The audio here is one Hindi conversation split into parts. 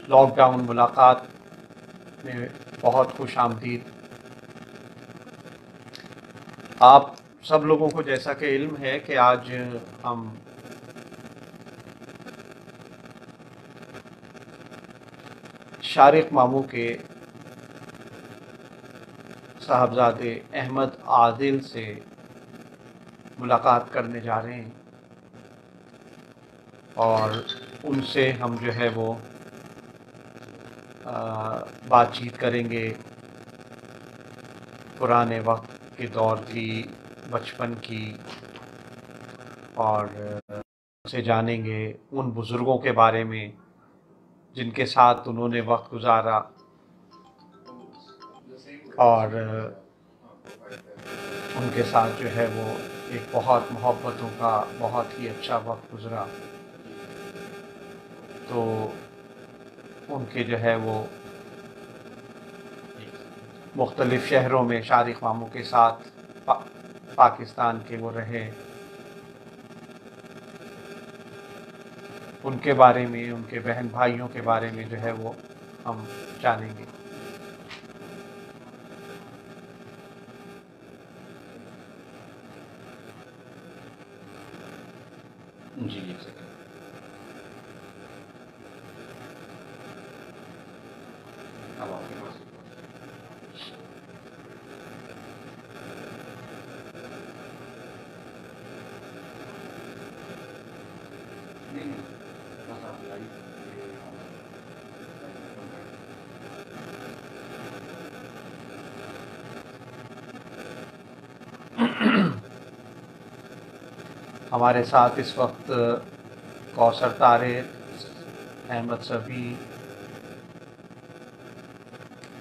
लॉकडाउन मुलाकात में बहुत खुश आमदीद। आप सब लोगों को जैसा कि इल्म है कि आज हम शारिक मामू के साहबजादे अहमद आदिल से मुलाकात करने जा रहे हैं और उनसे हम जो है वो बातचीत करेंगे पुराने वक्त के दौर की, बचपन की, और से जानेंगे उन बुज़ुर्गों के बारे में जिनके साथ उन्होंने वक्त गुजारा और उनके साथ जो है वो एक बहुत मोहब्बतों का बहुत ही अच्छा वक्त गुजरा। तो उनके जो है वो मुख्तलिफ़ शहरों में शारिक मामू के साथ पाकिस्तान के वो रहे, उनके बारे में, उनके बहन भाइयों के बारे में जो है वो हम जानेंगे। जी जी सर। अब आपके पास नहीं, बस आप लाइव हमारे साथ इस वक्त कौसर तारिक, अहमद सभी,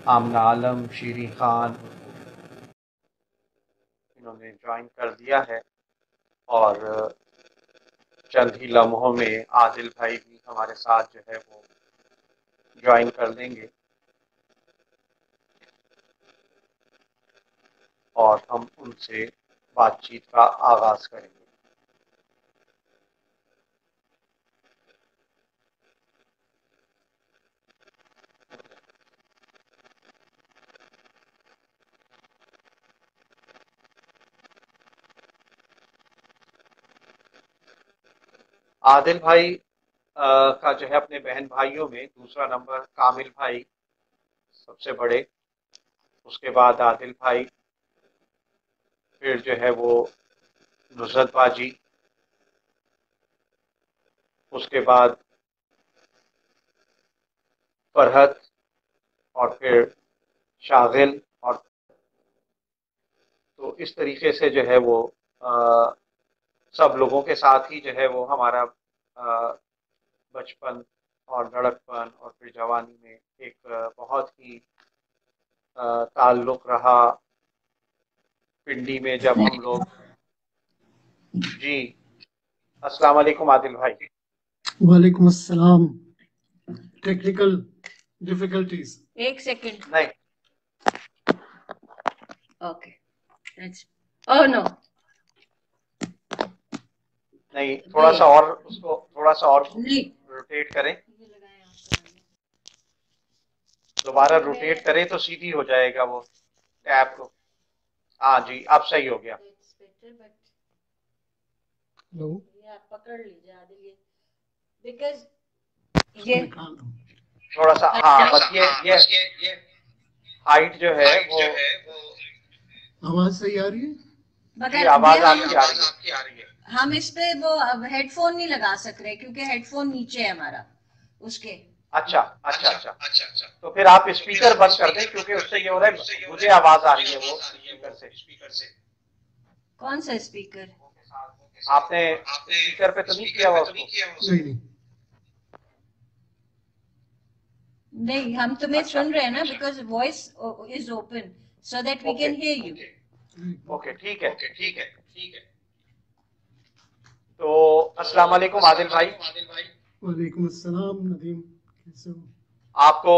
आमना आलम, शीरी खान इन्होंने ज्वाइन कर दिया है और चंद ही लम्हों में आदिल भाई भी हमारे साथ जो है वो ज्वाइन कर लेंगे और हम उनसे बातचीत का आगाज करेंगे। आदिल भाई का जो है अपने बहन भाइयों में दूसरा नंबर, कामिल भाई सबसे बड़े, उसके बाद आदिल भाई, फिर जो है वो नुसरत बाजी, उसके बाद फरहत, और फिर शागिल, और तो इस तरीके से जो है वो सब लोगों के साथ ही जो है वो हमारा बचपन और लड़कपन और फिर जवानी में एक बहुत ही ताल्लुक रहा। पिंडी में जब हम लोग, जी अस्सलाम वालेकुम आदिल भाई। वालेकुम अस्सलाम। Technical difficulties. एक सेकंड। नहीं ओके, ओह नो, नहीं, थोड़ा सा और उसको थोड़ा सा और नहीं रोटेट करें, दोबारा रोटेट करें तो सीधी हो जाएगा वो टैब को। हाँ जी, अब सही हो गया। हेलो, पकड़ लीजिए आदिल, ये बिकॉज ये निकाल दो। थोड़ा सा, हाँ बस ये हाइट जो है वो, आवाज सही आ रही है? जी मगर आवाज ये आपकी आ रही है। हम इस पे वो अब हेडफोन नहीं लगा सक रहे क्योंकि हेडफोन नीचे है हमारा उसके। अच्छा अच्छा अच्छा, तो फिर आप स्पीकर बंद कर दें क्योंकि उससे ये हो रहा है मुझे आवाज आ रही है वो स्पीकर से। कौन सा स्पीकर? आपने स्पीकर पे तो नहीं किया हुआ उसको? नहीं, नहीं, हम तुम्हें अच्छा सुन रहे हैं ना, because voice is open so that we can hear you. Okay ठीक है। तो अस्सलाम वालेकुम आदिल भाई। वालेकुम अस्सलाम नदीम, कैसे हो? आपको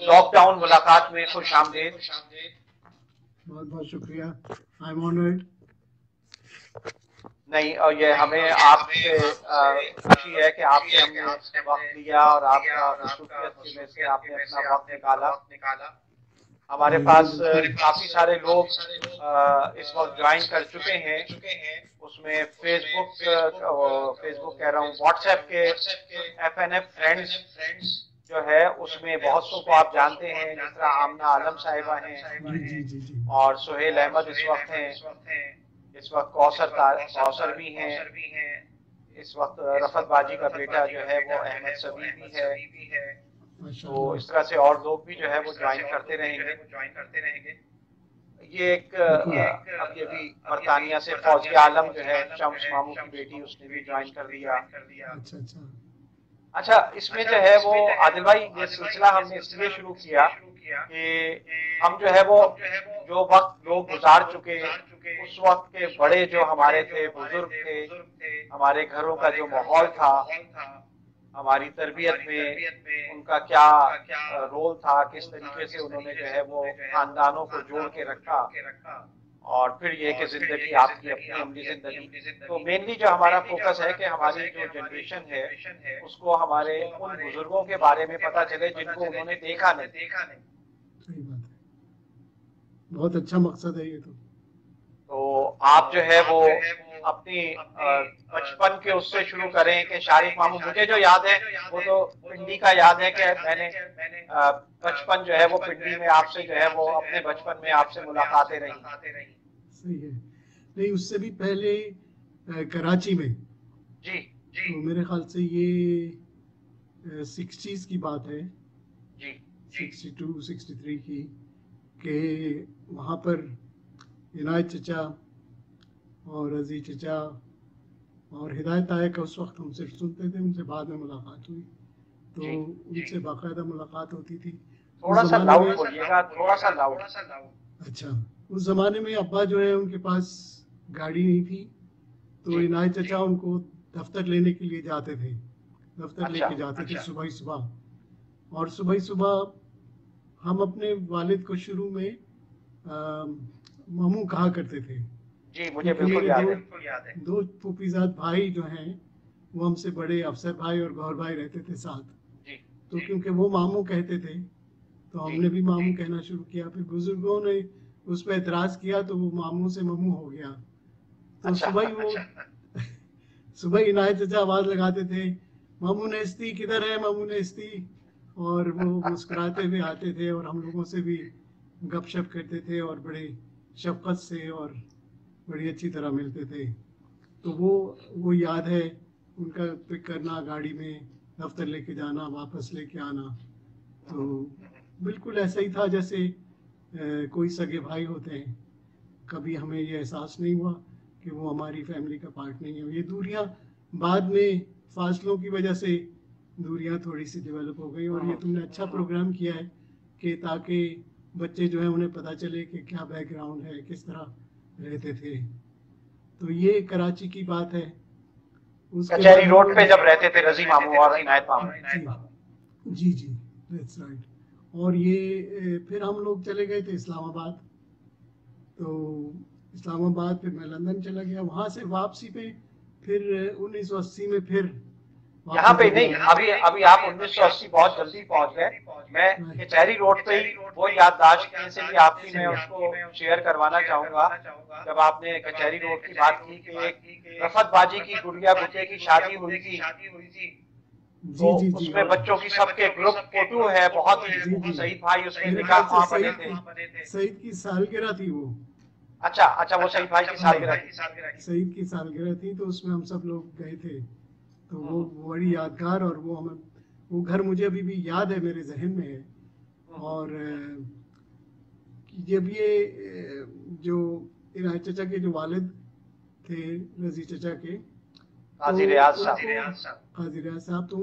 लॉकडाउन मुलाकात में खुश आमदीद। बहुत बहुत शुक्रिया। I am honoured. नहीं, और ये हमें आपसे खुशी है कि आपसे हमने वक्त लिया और आपका मसरूफियत की वजह से आपने अपना वक्त निकाला। हमारे जी पास बिल्कुल। काफी सारे लोग इस वक्त ज्वाइन कर चुके हैं। उसमें फेसबुक कह रहा हूँ, व्हाट्सएप के FNF फ्रेंड्स जो है उसमें बहुत सौ को आप जानते हैं, जिस तरह आमना आलम साहिबा हैं जी जी जी जी। और सुहेल अहमद इस वक्त हैं, इस वक्त कौसर भी हैं, इस वक्त रफत बाजी का बेटा जो है वो अहमद सबी भी है। तो माशाल्लाह। इस तरह से और लोग भी जो है वो ज्वाइन करते रहेंगे। ये एक बिल्कुल। अब ये भी बरतानिया से फौजिया आलम जो है शम्स मामू की बेटी, उसने भी ज्वाइन कर लिया। अच्छा अच्छा। अच्छा, इसमें जो है वो आदिल भाई ये सिलसिला हमने इसलिए शुरू किया कि हम जो है वो जो वक्त लोग गुजार चुके, उस वक्त के बड़े जो हमारे थे, बुजुर्ग थे, हमारे घरों का जो माहौल था, हमारी तरबियत में उनका क्या रोल था, किस तरीके से उन्होंने जो है वो खानदानों को जोड़ के रखा, और फिर ये कि जिंदगी आपकी अपनी अमली जिंदगी। तो मेनली जो हमारा फोकस है कि हमारी जो जनरेशन है उसको हमारे उन बुजुर्गों के बारे में पता चले जिनको उन्होंने देखा नहीं। सही बात है। बहुत अच्छा मकसद है ये तो। तो आप जो है वो अपनी बचपन के उससे शुरू करें कि शारिक मामू, मुझे जो याद है वो तो पिंडी का याद है कि मैंने बचपन जो है वो पिंडी में आपसे जो है वो अपने बचपन में आपसे मुलाकातें रही। सही है। नहीं, उससे भी पहले कराची में, जी तो मेरे ख्याल से ये 60s की बात है, जी 62 63 की, कि वहाँ पर इनायत चचा और रजी चचा और हिदायत आया उस वक्त हम सिर्फ सुनते थे, उनसे बाद में मुलाकात हुई, तो जी। उनसे बाकायदा मुलाकात होती थी उस थोड़ा सा ज़माने लाउड में। बोलिएगा, थोड़ा सा लाउड। अच्छा, उस ज़माने में अब्बा जो है उनके पास गाड़ी नहीं थी, तो जी। इनायत चचा उनको दफ्तर लेने के लिए जाते थे, दफ्तर अच्छा लेके जाते थे सुबह ही सुबह। और सुबह ही सुबह हम अपने वालिद को शुरू में मामू कहा करते थे, जी, मुझे क्योंकि बिल्कुल मेरे याद है। दो फूफीजाद भाई जो हैं वो हमसे बड़े, अफसर भाई और गौर भाई रहते थे साथ। जी तो क्योंकि वो मामू कहते थे तो जी। हमने भी मामू कहना शुरू किया, फिर बुजुर्गों ने उस पर एतराज किया तो वो मामू से ममू हो गया। तो अच्छा सुबह ही वो सुबह ही इनायत चचा आवाज लगाते थे, मामू नेस्ती किधर है, मामू नेस्ती। और वो मुस्कुराते हुए आते थे और हम लोगों से भी गपशप करते थे और बड़े शफकत से और बड़ी अच्छी तरह मिलते थे। तो वो याद है, उनका पिक करना गाड़ी में, दफ्तर लेके जाना, वापस लेके आना। तो बिल्कुल ऐसा ही था जैसे कोई सगे भाई होते हैं। कभी हमें ये एहसास नहीं हुआ कि वो हमारी फैमिली का पार्ट नहीं है। ये दूरियां बाद में फासलों की वजह से दूरियां थोड़ी सी डेवलप हो गई, और ये तुमने अच्छा प्रोग्राम किया है कि ताकि बच्चे जो है उन्हें पता चले कि क्या बैकग्राउंड है, किस तरह रहते थे। तो ये कराची की बात है। उसके बाद कचहरी हम रोड लोग पे जब रहते थे रजी मामू और इनायत मामू। जी जी जी, दैट्स राइट। और ये फिर हम लोग चले गए थे इस्लामाबाद। तो इस्लामाबाद फिर मैं लंदन चला गया, वहाँ से वापसी पे फिर 1980 में फिर यहाँ वापस पे जब नहीं, अभी अभी आप 1980 बहुत जल्दी पहुंच गए। मैं कचहरी रोड पे ही वो याददाश्त से भी आपकी मैं उसको शेयर करवाना चाहूंगा। जब आपने कचहरी रोड की बात की कि एक रफत बाजी की गुड़िया गुड्डे की शादी हुई थी, तो जी जी जी, उसमें बच्चों की सबके ग्रुप फोटो है, बहुत ही जी जी, सईद भाई उसमें मेरे निकाह ख्याल से वहां बने थे। सईद की सालगिरह थी वो। अच्छा अच्छा, वो सईद भाई की सालगिरह थी। सईद की सालगिरह थी, तो उसमें हम सब लोग गए थे। तो वो हम्म, बड़ी यादगार, और वो घर मुझे अभी भी याद है, मेरे जहन में है। हम्म। और जब ये जो इनायत चचा के जो वालिद थे, रजी चचा के, तो काजी रियाज उनको साहब। काजी रियाज साहब, तो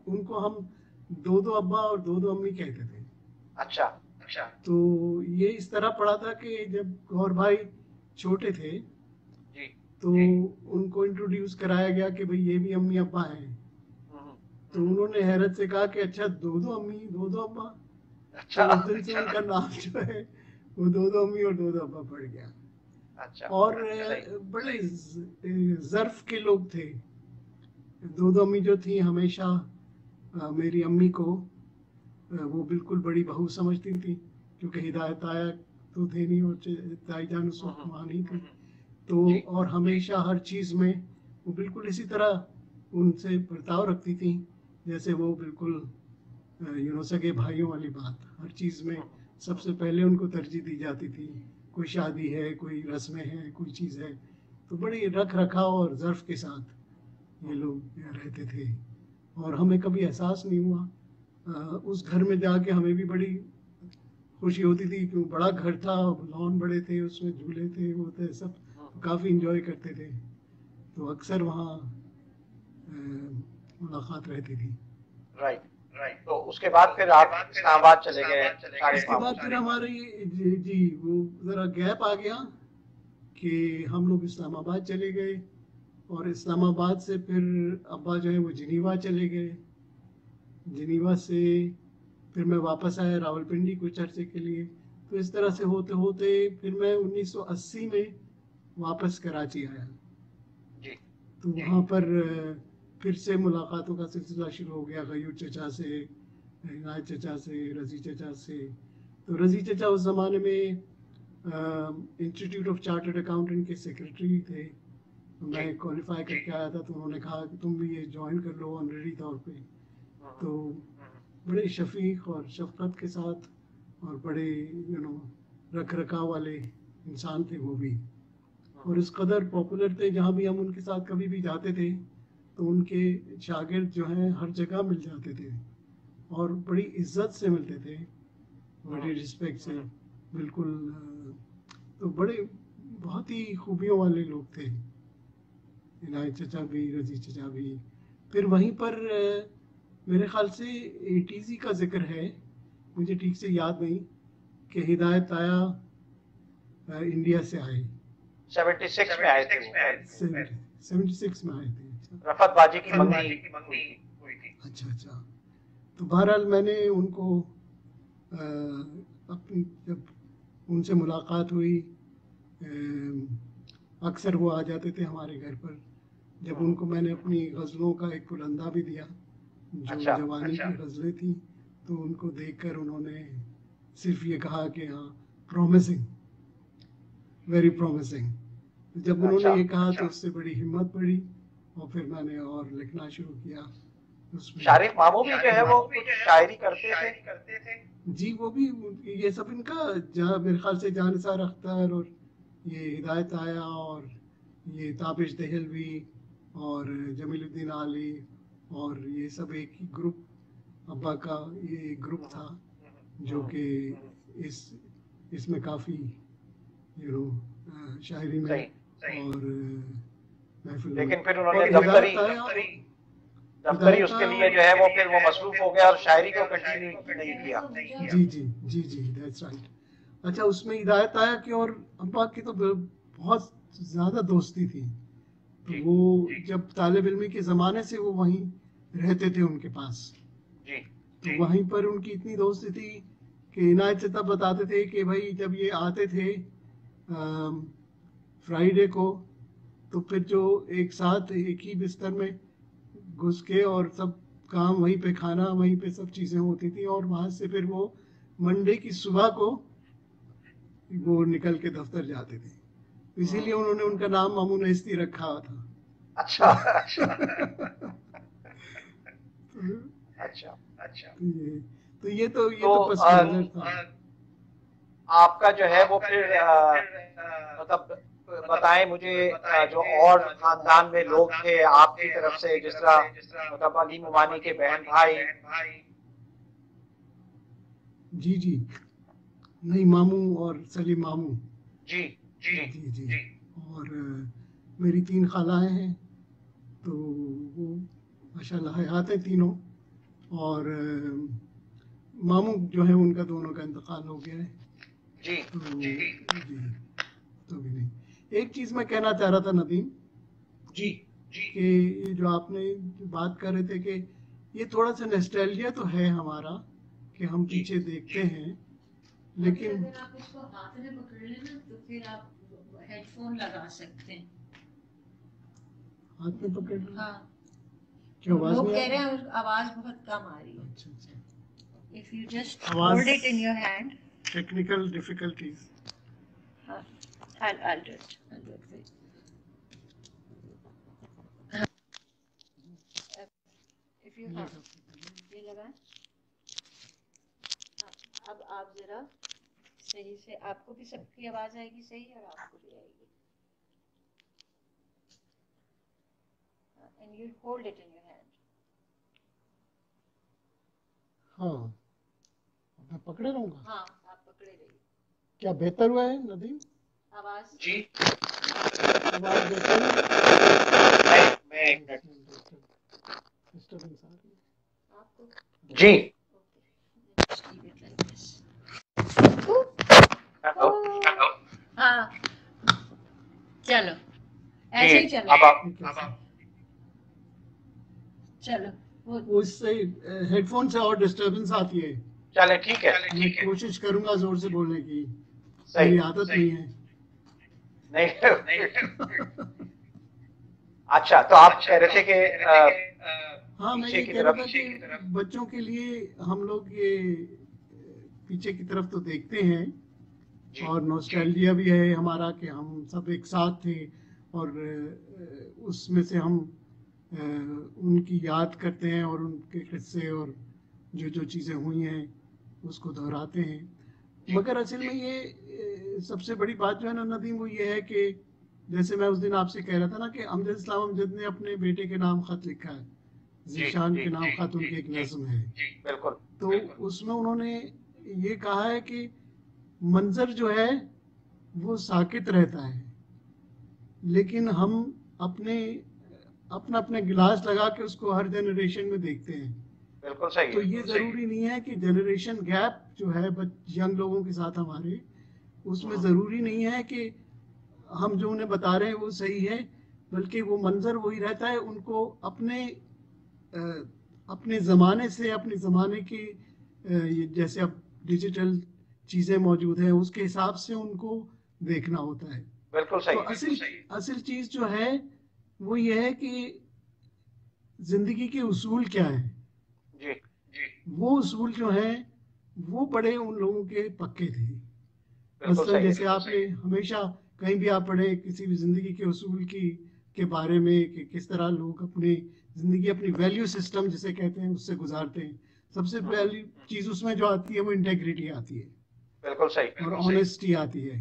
उनको हम दो दो अब्बा और दो दो अम्मी कहते थे। अच्छा तो ये इस तरह पड़ा था कि जब गौर भाई छोटे थे जी। तो उनको इंट्रोड्यूस कराया गया कि भाई ये भी अम्मी अब्बा हैं। हम्म, तो उन्होंने हैरत से कहा कि अच्छा, दो दो अम्मी दो दो अब्बा। तो अच्छा उस दिन से उनका नाम जो है वो दो दो अम्मी और दो दो अब्बा पड़ गया। अच्छा, और सही। बड़े ज़र्फ के लोग थे। दो अम्मी जो थी हमेशा मेरी अम्मी को वो बिल्कुल बड़ी बहू समझती थी, क्योंकि हिदायत आया तो थे नहीं और ताई जान उस वक्त वहाँ नहीं थी। तो जी, और हमेशा हर चीज़ में वो बिल्कुल इसी तरह उनसे बर्ताव रखती थी जैसे वो बिल्कुल सगे भाइयों वाली बात। हर चीज़ में सबसे पहले उनको तरजीह दी जाती थी। कोई शादी है, कोई रस्में हैं, कोई चीज़ है, तो बड़ी रख रखाव और ज़र्फ के साथ ये लोग रहते थे। और हमें कभी एहसास नहीं हुआ। उस घर में जाके हमें भी बड़ी खुशी होती थी, क्यों बड़ा घर था, लॉन बड़े थे, उसमें झूले थे, वो थे सब, तो काफ़ी इंजॉय करते थे। तो अक्सर वहाँ मुलाकात रहती थी। राइट। तो उसके बाद फिर आप इस्लामाबाद चले गए शारिफ इसके मामू बाद से। फिर हमारी जी वो ज़रा गैप आ गया कि हम लोग इस्लामाबाद चले गए, और इस्लामाबाद से फिर अब्बा जो है वो जिनीवा चले गए। जिनीवा से फिर मैं वापस आया रावलपिंडी कुछ अरसे के लिए। तो इस तरह से होते होते फिर मैं 1980 में वापस कराची आया। जी, तो वहाँ पर फिर से मुलाकातों का सिलसिला शुरू हो गया, गयूर चचा से, इनायत चचा से, रज़ी चचा से। तो रज़ी चचा उस ज़माने में इंस्टीट्यूट ऑफ चार्टर्ड अकाउंटेंट के सेक्रेटरी थे। तो जी, मैं क्वालिफाई करके आया था, तो उन्होंने कहा कि तुम भी ये ज्वाइन कर लो ऑनरेरी तौर पे। तो बड़े शफीक और शफकत के साथ और बड़े रख रखाव वाले इंसान थे वो भी, और इस कदर पॉपुलर थे, जहाँ भी हम उनके साथ कभी भी जाते थे तो उनके शागिर्द जो हैं हर जगह मिल जाते थे, और बड़ी इज्जत से मिलते थे, बड़ी रिस्पेक्ट से, बिल्कुल। तो बड़े बहुत ही खूबियों वाले लोग थे, इनायत चचा भी, रजी चचा भी। फिर वहीं पर मेरे ख्याल से एटीज़ी का जिक्र है, मुझे ठीक से याद नहीं, कि हिदायत आया इंडिया से आए। 76 में आए थे वो। 76 में आए थे। अच्छा, रफत बाजी की मंगनी हुई थी। अच्छा अच्छा। तो बहरहाल मैंने उनको अपनी जब उनसे मुलाकात हुई, अक्सर वो आ जाते थे हमारे घर पर। जब उनको मैंने अपनी गज़लों का एक पुलंदा भी दिया जो अच्छा, जवानी की गज़लें थी, तो उनको देखकर उन्होंने सिर्फ ये कहा कि हाँ, प्रॉमिसिंग, वेरी प्रॉमिसिंग। जब उन्होंने अच्छा। ये कहा तो उससे बड़ी हिम्मत बढ़ी, और फिर मैंने और लिखना शुरू किया उसमें। शारिफ मामू भी जो है वो कुछ शायरी करते थे। जी वो भी, ये सब इनका मेरे ख्याल से जानिसार अख्तर और ये हिदायत आया और ये ताबिश दहलवी और जमीलुद्दीन आली, और ये सब एक ही ग्रुप, अब्बा का ये एक ग्रुप था जो कि इस इसमें काफ़ी शायरी में सही। और महफिलों में। लेकिन फिर उन्होंने और दफ्तरी हिदायत उसके आया लिए जो है वो फिर वो मसरूफ हो गया और शायरी को कंटिन्यू नहीं किया। जी जी जी जी, दैट्स राइट। अच्छा, उसमें हिदायत आया कि, और अब्बा की तो बहुत ज़्यादा दोस्ती थी। तो वो जब तालिब इल्मी के ज़माने से वो वहीं रहते थे उनके पास, जी, तो वहीं पर उनकी इतनी दोस्ती थी कि इनायत से तब बताते थे कि भाई जब ये आते थे फ्राइडे को, तो फिर जो एक साथ एक ही बिस्तर में घुस के और सब काम वहीं पे, खाना वहीं पे, सब चीज़ें होती थी, और वहाँ से फिर वो मंडे की सुबह को वो निकल के दफ्तर जाते थे। इसीलिए उन्होंने उनका नाम मामू नेस्ती रखा था। अच्छा। अच्छा। तो ये तो पस मंजर था। आपका जो है वो फिर मतलब बताएं मुझे, जो और खानदान में लोग थे आपकी तरफ से, जिस तरह मतलब अली मुमानी के बहन भाई। जी जी, नहीं, मामू और सलीम मामू। जी जी जी जी। और मेरी 3 खालाएं हैं, तो वो माशाल्लाह हयात हैं तीनों। और मामू जो है उनका दोनों का इंतकाल हो गया है। जी तो जी, तो भी नहीं। एक चीज़ मैं कहना चाह रहा था नदीम जी कि ये जो आपने बात कर रहे थे कि ये थोड़ा सा नॉस्टैल्जिया तो है हमारा, कि हम पीछे देखते हैं, लेकिन अगर आप उसको हाथ में पकड़ लेना तो फिर आप हेडफोन लगा सकते हैं। हाथ में पकड़ लो। हाँ, क्या आवाज लोग नहीं आ कह रही? रहे हैं आवाज बहुत कम आ रही है। अच्छा अच्छा, इफ यू जस्ट आवाज hold it in your hand. Technical difficulties. I'll do it. I'll do it for you. If you have ये लगाएं। अब आप जरा सही से, आपको भी सबकी आवाज आएगी सही और आपको भी आएगी। And you hold it in your hand. हाँ, मैं पकड़े रहूंगा। हाँ, आप पकड़े रहिए। क्या बेहतर हुआ है नदीम? आवाज जी आवाज बेहतर है? मैं एक मिनट। डिस्टर्बेंस आ रही है आपको? जी Okay. Just leave it like this. Hello हाँ, चलो जी ऐसे ही चलो। अब आप चलो वो इससे हेडफोन से और डिस्टरबेंस आती है। चले ठीक है। मैं कोशिश करूंगा जोर से बोलने की, सही मेरी आदत नहीं है। नहीं अच्छा, तो आप कह रहे थे कि हाँ, मैं पीछे ये की कह रहा तरफ था कि बच्चों के लिए हम लोग ये पीछे की तरफ तो देखते हैं जी और नॉस्टैल्जिया भी है हमारा कि हम सब एक साथ थे और उसमें से हम उनकी याद करते हैं और उनके किस्से और जो जो चीज़ें हुई हैं उसको दोहराते हैं। मगर असल में ये सबसे बड़ी बात जो है ना नदीम, वो ये है कि जैसे मैं उस दिन आपसे कह रहा था ना कि अमजद इस्लाम अमजद ने अपने बेटे के नाम खत लिखा है, जीशान के नाम खत उनकी एक नज्म है। बिल्कुल। तो उसमें उन्होंने ये कहा है कि मंजर जो है वो साकित रहता है, लेकिन हम अपने अपना अपने गिलास लगा के उसको हर जनरेशन में देखते हैं। बिल्कुल सही तो है। ये जरूरी नहीं है कि जनरेशन गैप जो है यंग लोगों के साथ हमारे, उसमें जरूरी नहीं है कि हम जो उन्हें बता रहे हैं वो सही है, बल्कि वो मंजर वही रहता है। उनको अपने ज़माने से, अपने ज़माने की जैसे अब डिजिटल चीज़ें मौजूद हैं उसके हिसाब से उनको देखना होता है। बिल्कुल तो सही। असल चीज़ जो है वो ये है कि ज़िंदगी के उसूल क्या है। जी वो उसूल जो हैं वो बड़े उन लोगों के पक्के थे। बिल्कुल मसलन सही जैसे है। आपने हमेशा कहीं भी आप पढ़े किसी भी ज़िंदगी के उसूल के बारे में कि किस तरह लोग अपनी ज़िंदगी, अपनी वैल्यू सिस्टम जिसे कहते हैं, उससे गुजारते हैं। सबसे पहली चीज़ उसमें जो आती है वो इंटेग्रिटी आती है बिल्कुल सही। और ऑनेस्टी आती है।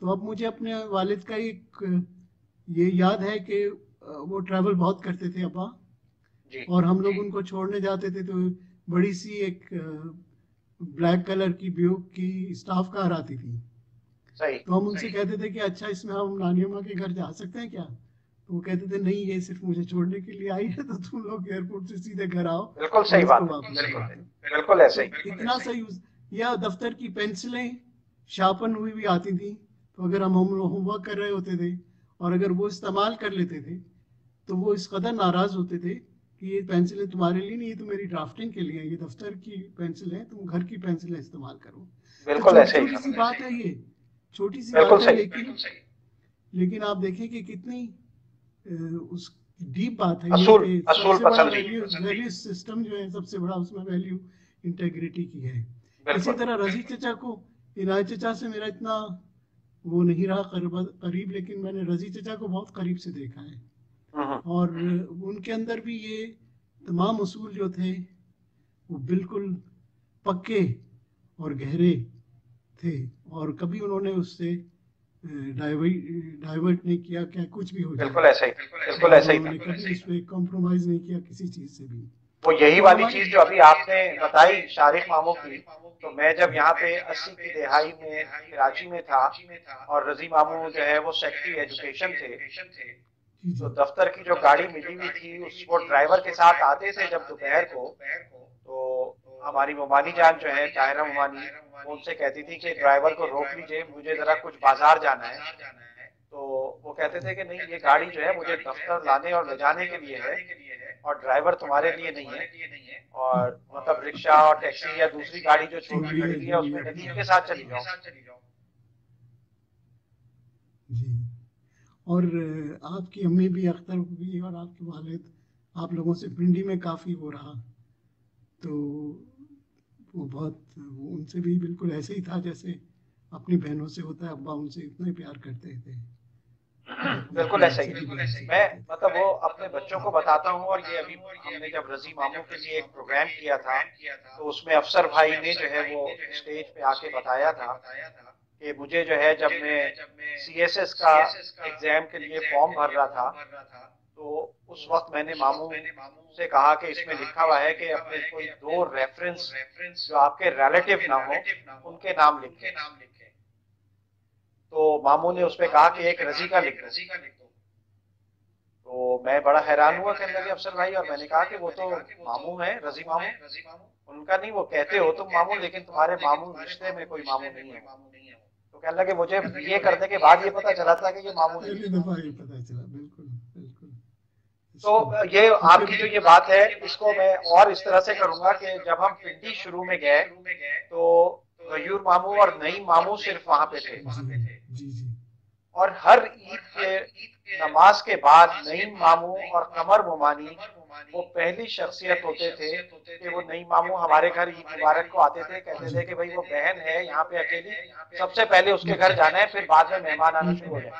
तो अब मुझे अपने वालिद का एक ये याद है कि वो ट्रैवल बहुत करते थे अब्बा, जी और हम लोग उनको छोड़ने जाते थे तो बड़ी सी एक ब्लैक कलर की ब्यूक की स्टाफ कार आती थी। सही। तो हम उनसे कहते थे कि अच्छा इसमें हम नानी अम्मा के घर जा सकते हैं क्या? तो वो कहते थे नहीं, ये सिर्फ मुझे छोड़ने के लिए आई है, तो तुम लोग एयरपोर्ट से सीधे घर आओ बिल्कुल और सही इसको बात है। वापस बिल्कुल कर दो। बिल्कुल ऐसे ही। तो इतना सा यूज, या दफ्तर की पेंसिलें शार्पन हुई भी आती थी, तो अगर हम होमवर्क कर रहे होते थे और अगर वो इस्तेमाल कर लेते थे तो वो इस कदर नाराज होते थे कि ये पेंसिलें तुम्हारे लिए नहीं, ये तो मेरी ड्राफ्टिंग के लिए है, ये दफ्तर की पेंसिल है, तुम घर की पेंसिलें इस्तेमाल करो। तो बिल्कुल छोटी ऐसे ही छोटी सी था। बात है ये, छोटी सी बिल्कुल बात है, सही। लेकिन आप देखें कि कितनी उस डीप बात है ये असूल कि असूल सबसे बड़ा पसंद थी। वैल्यू सिस्टम जो है सबसे बड़ा उसमें वैल्यू इंटेग्रिटी की है। इसी बिल्कुल तरह रजी चचा को, इनायत चचा से मेरा इतना वो नहीं रहा करीब, लेकिन मैंने रजी चचा को बहुत करीब से देखा है और उनके अंदर भी ये तमाम उसूल जो थे वो बिल्कुल पक्के और गहरे थे और कभी उन्होंने उससे डाइवर्ट नहीं किया, क्या कुछ भी हो जाए। बिल्कुल ऐसा ही। बिल्कुल और ऐसा ही था। उन्होंने कभी इस पे कॉम्प्रोमाइज नहीं किया किसी चीज से भी। वो यही तो वाली हमारे चीज जो अभी आपने बताई शारिक मामू की, तो मैं जब यहाँ पे 80 की दिहाई में कराची में था और रजी मामू जो है वो सेक्रेटरी एजुकेशन थे, जी जी तो दफ्तर की जो गाड़ी मिली हुई थी उस वो ड्राइवर के साथ आते थे जब दोपहर को, तो हमारी मोमानी जान जो है ताहिरा मोमानी, वो उनसे कहती थी कि ड्राइवर को रोक लीजिए, मुझे जरा कुछ बाजार जाना है। तो वो कहते थे कि नहीं, ये गाड़ी जो है मुझे दफ्तर लाने और ले जाने के लिए है और ड्राइवर तुम्हारे लिए नहीं है, और मतलब रिक्शा और टैक्सी या दूसरी गाड़ी जो छोटी खड़ी हुई है उसमें नदीम के साथ चली जाओ। और आपकी अम्मी भी, अख्तर भी, और आपके वालिद, आप लोगों से पिंडी में काफ़ी वो रहा। तो वो बहुत, वो उनसे भी बिल्कुल ऐसे ही था जैसे अपनी बहनों से होता है। अब्बा उनसे इतने प्यार करते थे और अपनी बिल्कुल अपनी ऐसा ही उनसे है। भी बहन से मैं करते थे। मतलब वो अपने बच्चों को बताता हूँ, और ये अभी हमने जब रजी मामू के लिए एक प्रोग्राम किया था, तो उसमें अफसर भाई ने जो है वो स्टेज पे आके बताया था कि मुझे जो है जब मैं सीएसएस का एग्जाम के लिए फॉर्म भर रहा था, तो उस वक्त मैंने मामू से कहा कि इसमें लिखा हुआ है कि अपने कोई दो रेफरेंस जो आपके रिलेटिव ना हो उनके नाम लिखें। तो मामू ने उस पे कहा कि एक रजी का लिख दो। तो मैं बड़ा हैरान हुआ, कहने लगे अफसर भाई, और मैंने कहा कि वो तो मामू है, रजी मामू। उनका नहीं, वो कहते हो तुम मामू, लेकिन तुम्हारे मामू रिश्ते में कोई मामू नहीं है। तो कहने लगे मुझे बीए करने के बाद ये पता चला था कि ये मामू नहीं पहली है। दफा ये पता चला, बिल्कुल बिल्कुल। तो ये तो आपकी फिर जो ये बात है, इसको मैं और इस तरह से करूंगा कि जब हम पिंडी शुरू में गए तो गयूर मामू और नईम मामू सिर्फ वहां पे थे, जी जी। और हर ईद के नमाज के बाद नईम मामू और कमर मुमानी वो पहली शख्सियत होते थे कि वो नईम मामू हमारे घर ईद मुबारक को आते थे, कहते थे कि भाई वो बहन है यहाँ पे अकेली, सबसे पहले उसके घर जाना है, फिर बाद में मेहमान आना शुरू हो जाए।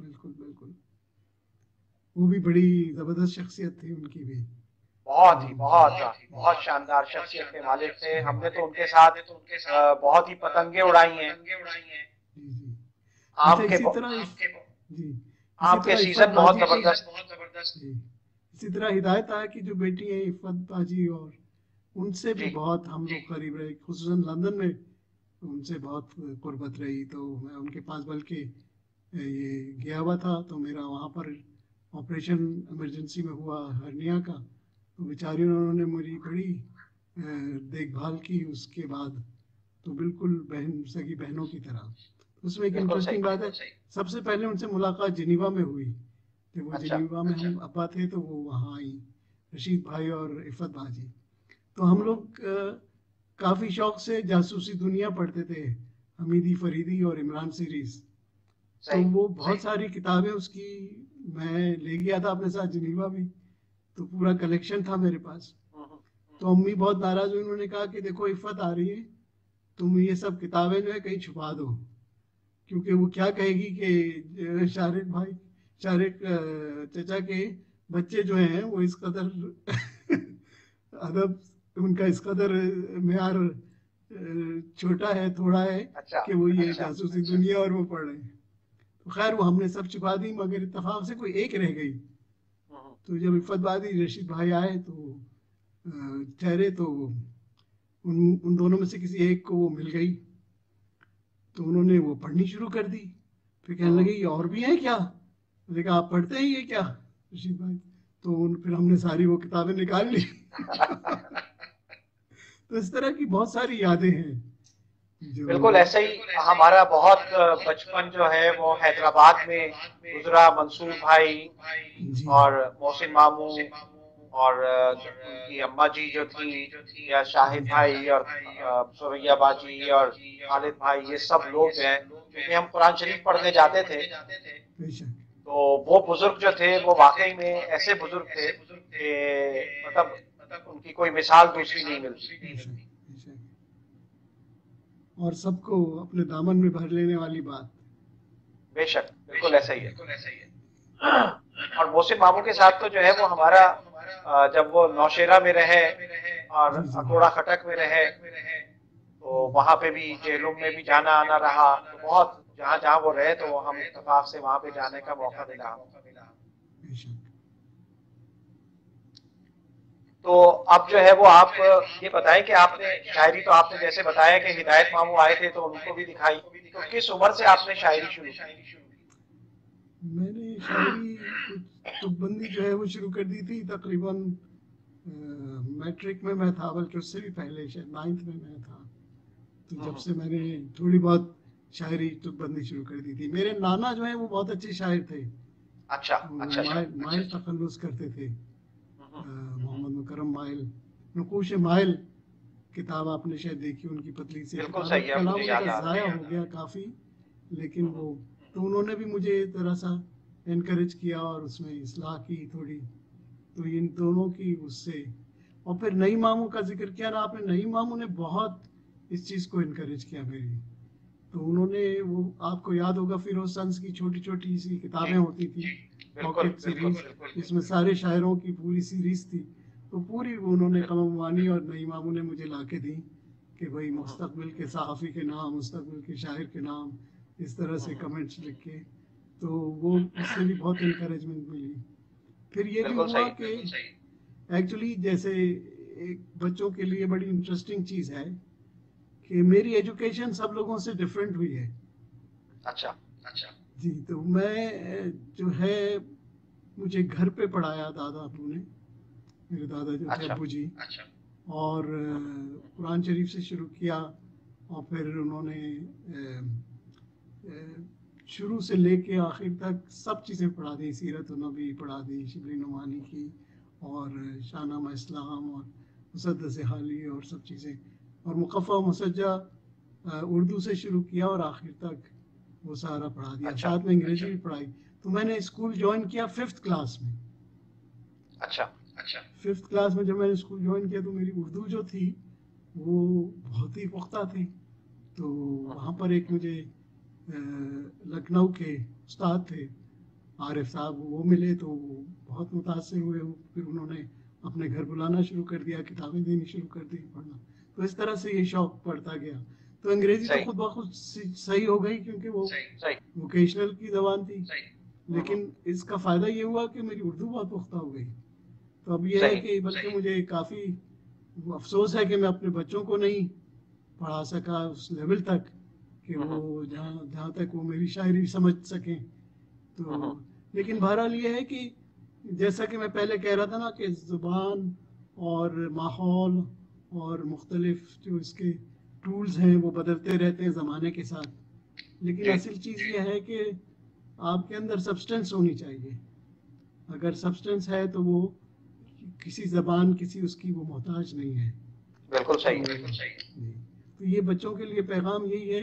बिल्कुल बिल्कुल। वो भी बड़ी जबरदस्त शख्सियत थी उनकी भी। बहुत ही बहुत बहुत शानदार शख्सियत के मालिक थे। हमने तो उनके साथ बहुत ही पतंगे उड़ाई हैं। जी जी। आम अच्छा, के जी, इसी आम के तरह इफ़त सीजन बहुत बाजी की, जबरदस्त। जी, इसी तरह हिदायत है कि जो बेटी है इफ़त बाजी, और उनसे भी जी बहुत हम लोग करीब रहे, खुसूसन लंदन में उनसे बहुत कुर्बत रही। तो मैं उनके पास बल्कि ये गया हुआ था, तो मेरा वहाँ पर ऑपरेशन इमरजेंसी में हुआ हर्निया का। तो बेचारी उन्होंने मेरी बड़ी देखभाल की उसके बाद। तो बिल्कुल बहन, सगी बहनों की तरह। उसमें एक बिल्कुल सही। इंटरेस्टिंग बात है, सबसे पहले उनसे मुलाकात जिनीवा में हुई। जब वो अच्छा जिनीवा में हम अब्बा थे तो वो वहाँ आई, रशीद भाई और इफ़त बाजी। तो हम लोग काफ़ी शौक से जासूसी दुनिया पढ़ते थे, हमीदी फरीदी और इमरान सीरीज। तो सही। वो बहुत सारी किताबें उसकी मैं ले गया था अपने साथ जिनीवा भी। तो पूरा कलेक्शन था मेरे पास। हम्म, तो अम्मी बहुत नाराज़ हुई, उन्होंने कहा कि देखो इफ़त आ रही है, तुम ये सब किताबें जो है कहीं छुपा दो, क्योंकि वो क्या कहेगी कि शारिक भाई, शारिक चचा के बच्चे जो हैं वो इस कदर अदब, उनका इस कदर मेयार छोटा है, थोड़ा है, अच्छा कि वो ये अच्छा। जासूसी दुनिया और वो पढ़ रहे हैं। तो खैर वो हमने सब छुपा दी, मगर इत्तेफाक से कोई एक रह गई। हम्म, तो जब इफ़त बादी रशीद भाई आए तो ठहरे, तो उन उन दोनों में से किसी एक को वो मिल गई। तो उन्होंने वो पढ़नी शुरू कर दी। फिर कहने हम्म। लगे ये और भी है क्या? मैंने कहा आप पढ़ते हैं ये क्या रशीद भाई? तो फिर हमने सारी वो किताबें निकाल ली। तो इस तरह की बहुत सारी यादें हैं जो, बिल्कुल ऐसे ही हमारा बहुत बचपन जो है वो हैदराबाद में गुजरा। मंसूर भाई जी और मोहसिन मामू और उनकी अम्मा जी जो थी, या शाहिद भाई और सुरैया बाजी और खालिद भाई, ये सब लोग जो हैं, क्योंकि हम कुरान शरीफ पढ़ने जाते थे, बेशक तो वो बुजुर्ग जो थे वो वाकई में ऐसे बुजुर्ग थे कि मतलब उनकी कोई मिसाल दूसरी नहीं मिलती। बेशक बेशक। और सबको अपने दामन में भर लेने वाली बात। बेशक बिल्कुल ऐसा ही है। और मोहसिन मामू के साथ तो जो है वो हमारा जब वो नौशेरा में रहे और जी जी अकोड़ा खटक में रहे, तो वहां पे भी जेलों में भी जाना आना रहा। तो बहुत जहां जहां वो रहे तो हम इत्तेफाक से वहां पे जाने का मौका मिला हमें। बेशक। तो अब जो है वो आप ये बताएं कि आपने शायरी, तो आपने जैसे बताया कि हिदायत मामू आए थे तो उनको भी दिखाई, तो किस उम्र से आपने शायरी शुरू की? मैंने शायरी कुछ तुकबंदी जो है वो शुरू कर दी थी तकरीबन मैट्रिक में मैं था, बल्कि उससे भी पहले, शायद 9th में मैं था। तो जब हम्म, से मैंने थोड़ी बहुत शायरी तुकबंदी शुरू कर दी थी। मेरे नाना जो है वो बहुत अच्छे शायर थे। अच्छा वो अच्छा अच्छा। माइल तखल्लुस करते थे, हम्म, मोहम्मद मुकरम माइल। नकूश माइल किताब आपने शायद देखी, उनकी पतली सी बिल्कुल किताब है। सही है, कलाम मुझे उनका याद आ रहा ज़ाया है। हो गया काफ़ी, लेकिन हम्म, वो, तो उन्होंने भी मुझे ज़रा सा एनकरेज किया और उसमें इस्लाह की थोड़ी। तो इन दोनों की उससे, और फिर नईम मामू का जिक्र किया ना आपने, नईम मामू ने बहुत इस चीज़ को इनकरेज किया मेरी। तो उन्होंने, वो आपको याद होगा, फिरोज सन्स की छोटी छोटी सी किताबें जी होती थी, बिल्कुल पॉकेट बिल्कुल सीरीज, बिल्कुल इसमें सारे शायरों की पूरी सीरीज थी। तो पूरी वो उन्होंने कलमवानी और नईम मामू ने मुझे ला के दी कि भाई मुस्तकबिल के सहाफ़ी के नाम, मुस्तकबिल के शायर के नाम, इस तरह से कमेंट्स लिख के। तो वो उससे भी बहुत इनकरेजमेंट मिली। फिर ये भी बिल्कुल हुआ सही कि एक्चुअली जैसे एक बच्चों के लिए बड़ी इंटरेस्टिंग चीज़ है कि मेरी एजुकेशन सब लोगों से डिफरेंट हुई है। अच्छा जी, तो मैं जो है, मुझे घर पे पढ़ाया दादा अबू ने, मेरे दादा जो थे अच्छा अबू जी। और कुरान शरीफ से शुरू किया, और फिर उन्होंने शुरू से लेके आखिर तक सब चीज़ें पढ़ा दी, सीरत नबी पढ़ा दी, शिबली नुमानी की, और शाहनामा इस्लाम, और मुसद्दस हाली, और सब चीज़ें, और मुकफ़ा मुसज्जा उर्दू से शुरू किया और आखिर तक वो सारा पढ़ा दिया। अच्छा साथ में अंग्रेजी भी पढ़ाई। तो मैंने स्कूल ज्वाइन किया 5th क्लास में। अच्छा 5th क्लास में जब मैंने स्कूल ज्वाइन किया तो मेरी उर्दू जो थी वो बहुत ही पुख्ता थी। तो वहाँ पर एक मुझे लखनऊ के उस्ताद थे आरिफ साहब, वो मिले, तो वो बहुत मुतासर हुए। फिर उन्होंने अपने घर बुलाना शुरू कर दिया, किताबें देनी शुरू कर दी, पढ़ना। तो इस तरह से ये शौक बढ़ता गया। तो अंग्रेजी तो सही खुद ब खुद सही हो गई, क्योंकि वो सही वोकेशनल की ज़बान थी। लेकिन इसका फ़ायदा ये हुआ कि मेरी उर्दू बहुत पुख्ता हो गई। तो अब ये है सही कि बल्कि मुझे काफ़ी अफसोस है कि मैं अपने बच्चों को नहीं पढ़ा सका उस लेवल तक कि वो जहाँ जहाँ तक वो मेरी शायरी समझ सकें। तो लेकिन बहरहाल ये है कि जैसा कि मैं पहले कह रहा था ना कि ज़ुबान और माहौल और मुख्तलिफ जो इसके टूल्स हैं वो बदलते रहते हैं ज़माने के साथ। लेकिन जी असल चीज़ ये है कि आपके अंदर सब्सटेंस होनी चाहिए। अगर सब्सटेंस है तो वो किसी ज़बान, किसी उसकी वो मोहताज नहीं है। बिल्कुल तो सही जी, तो ये बच्चों के लिए पैगाम यही है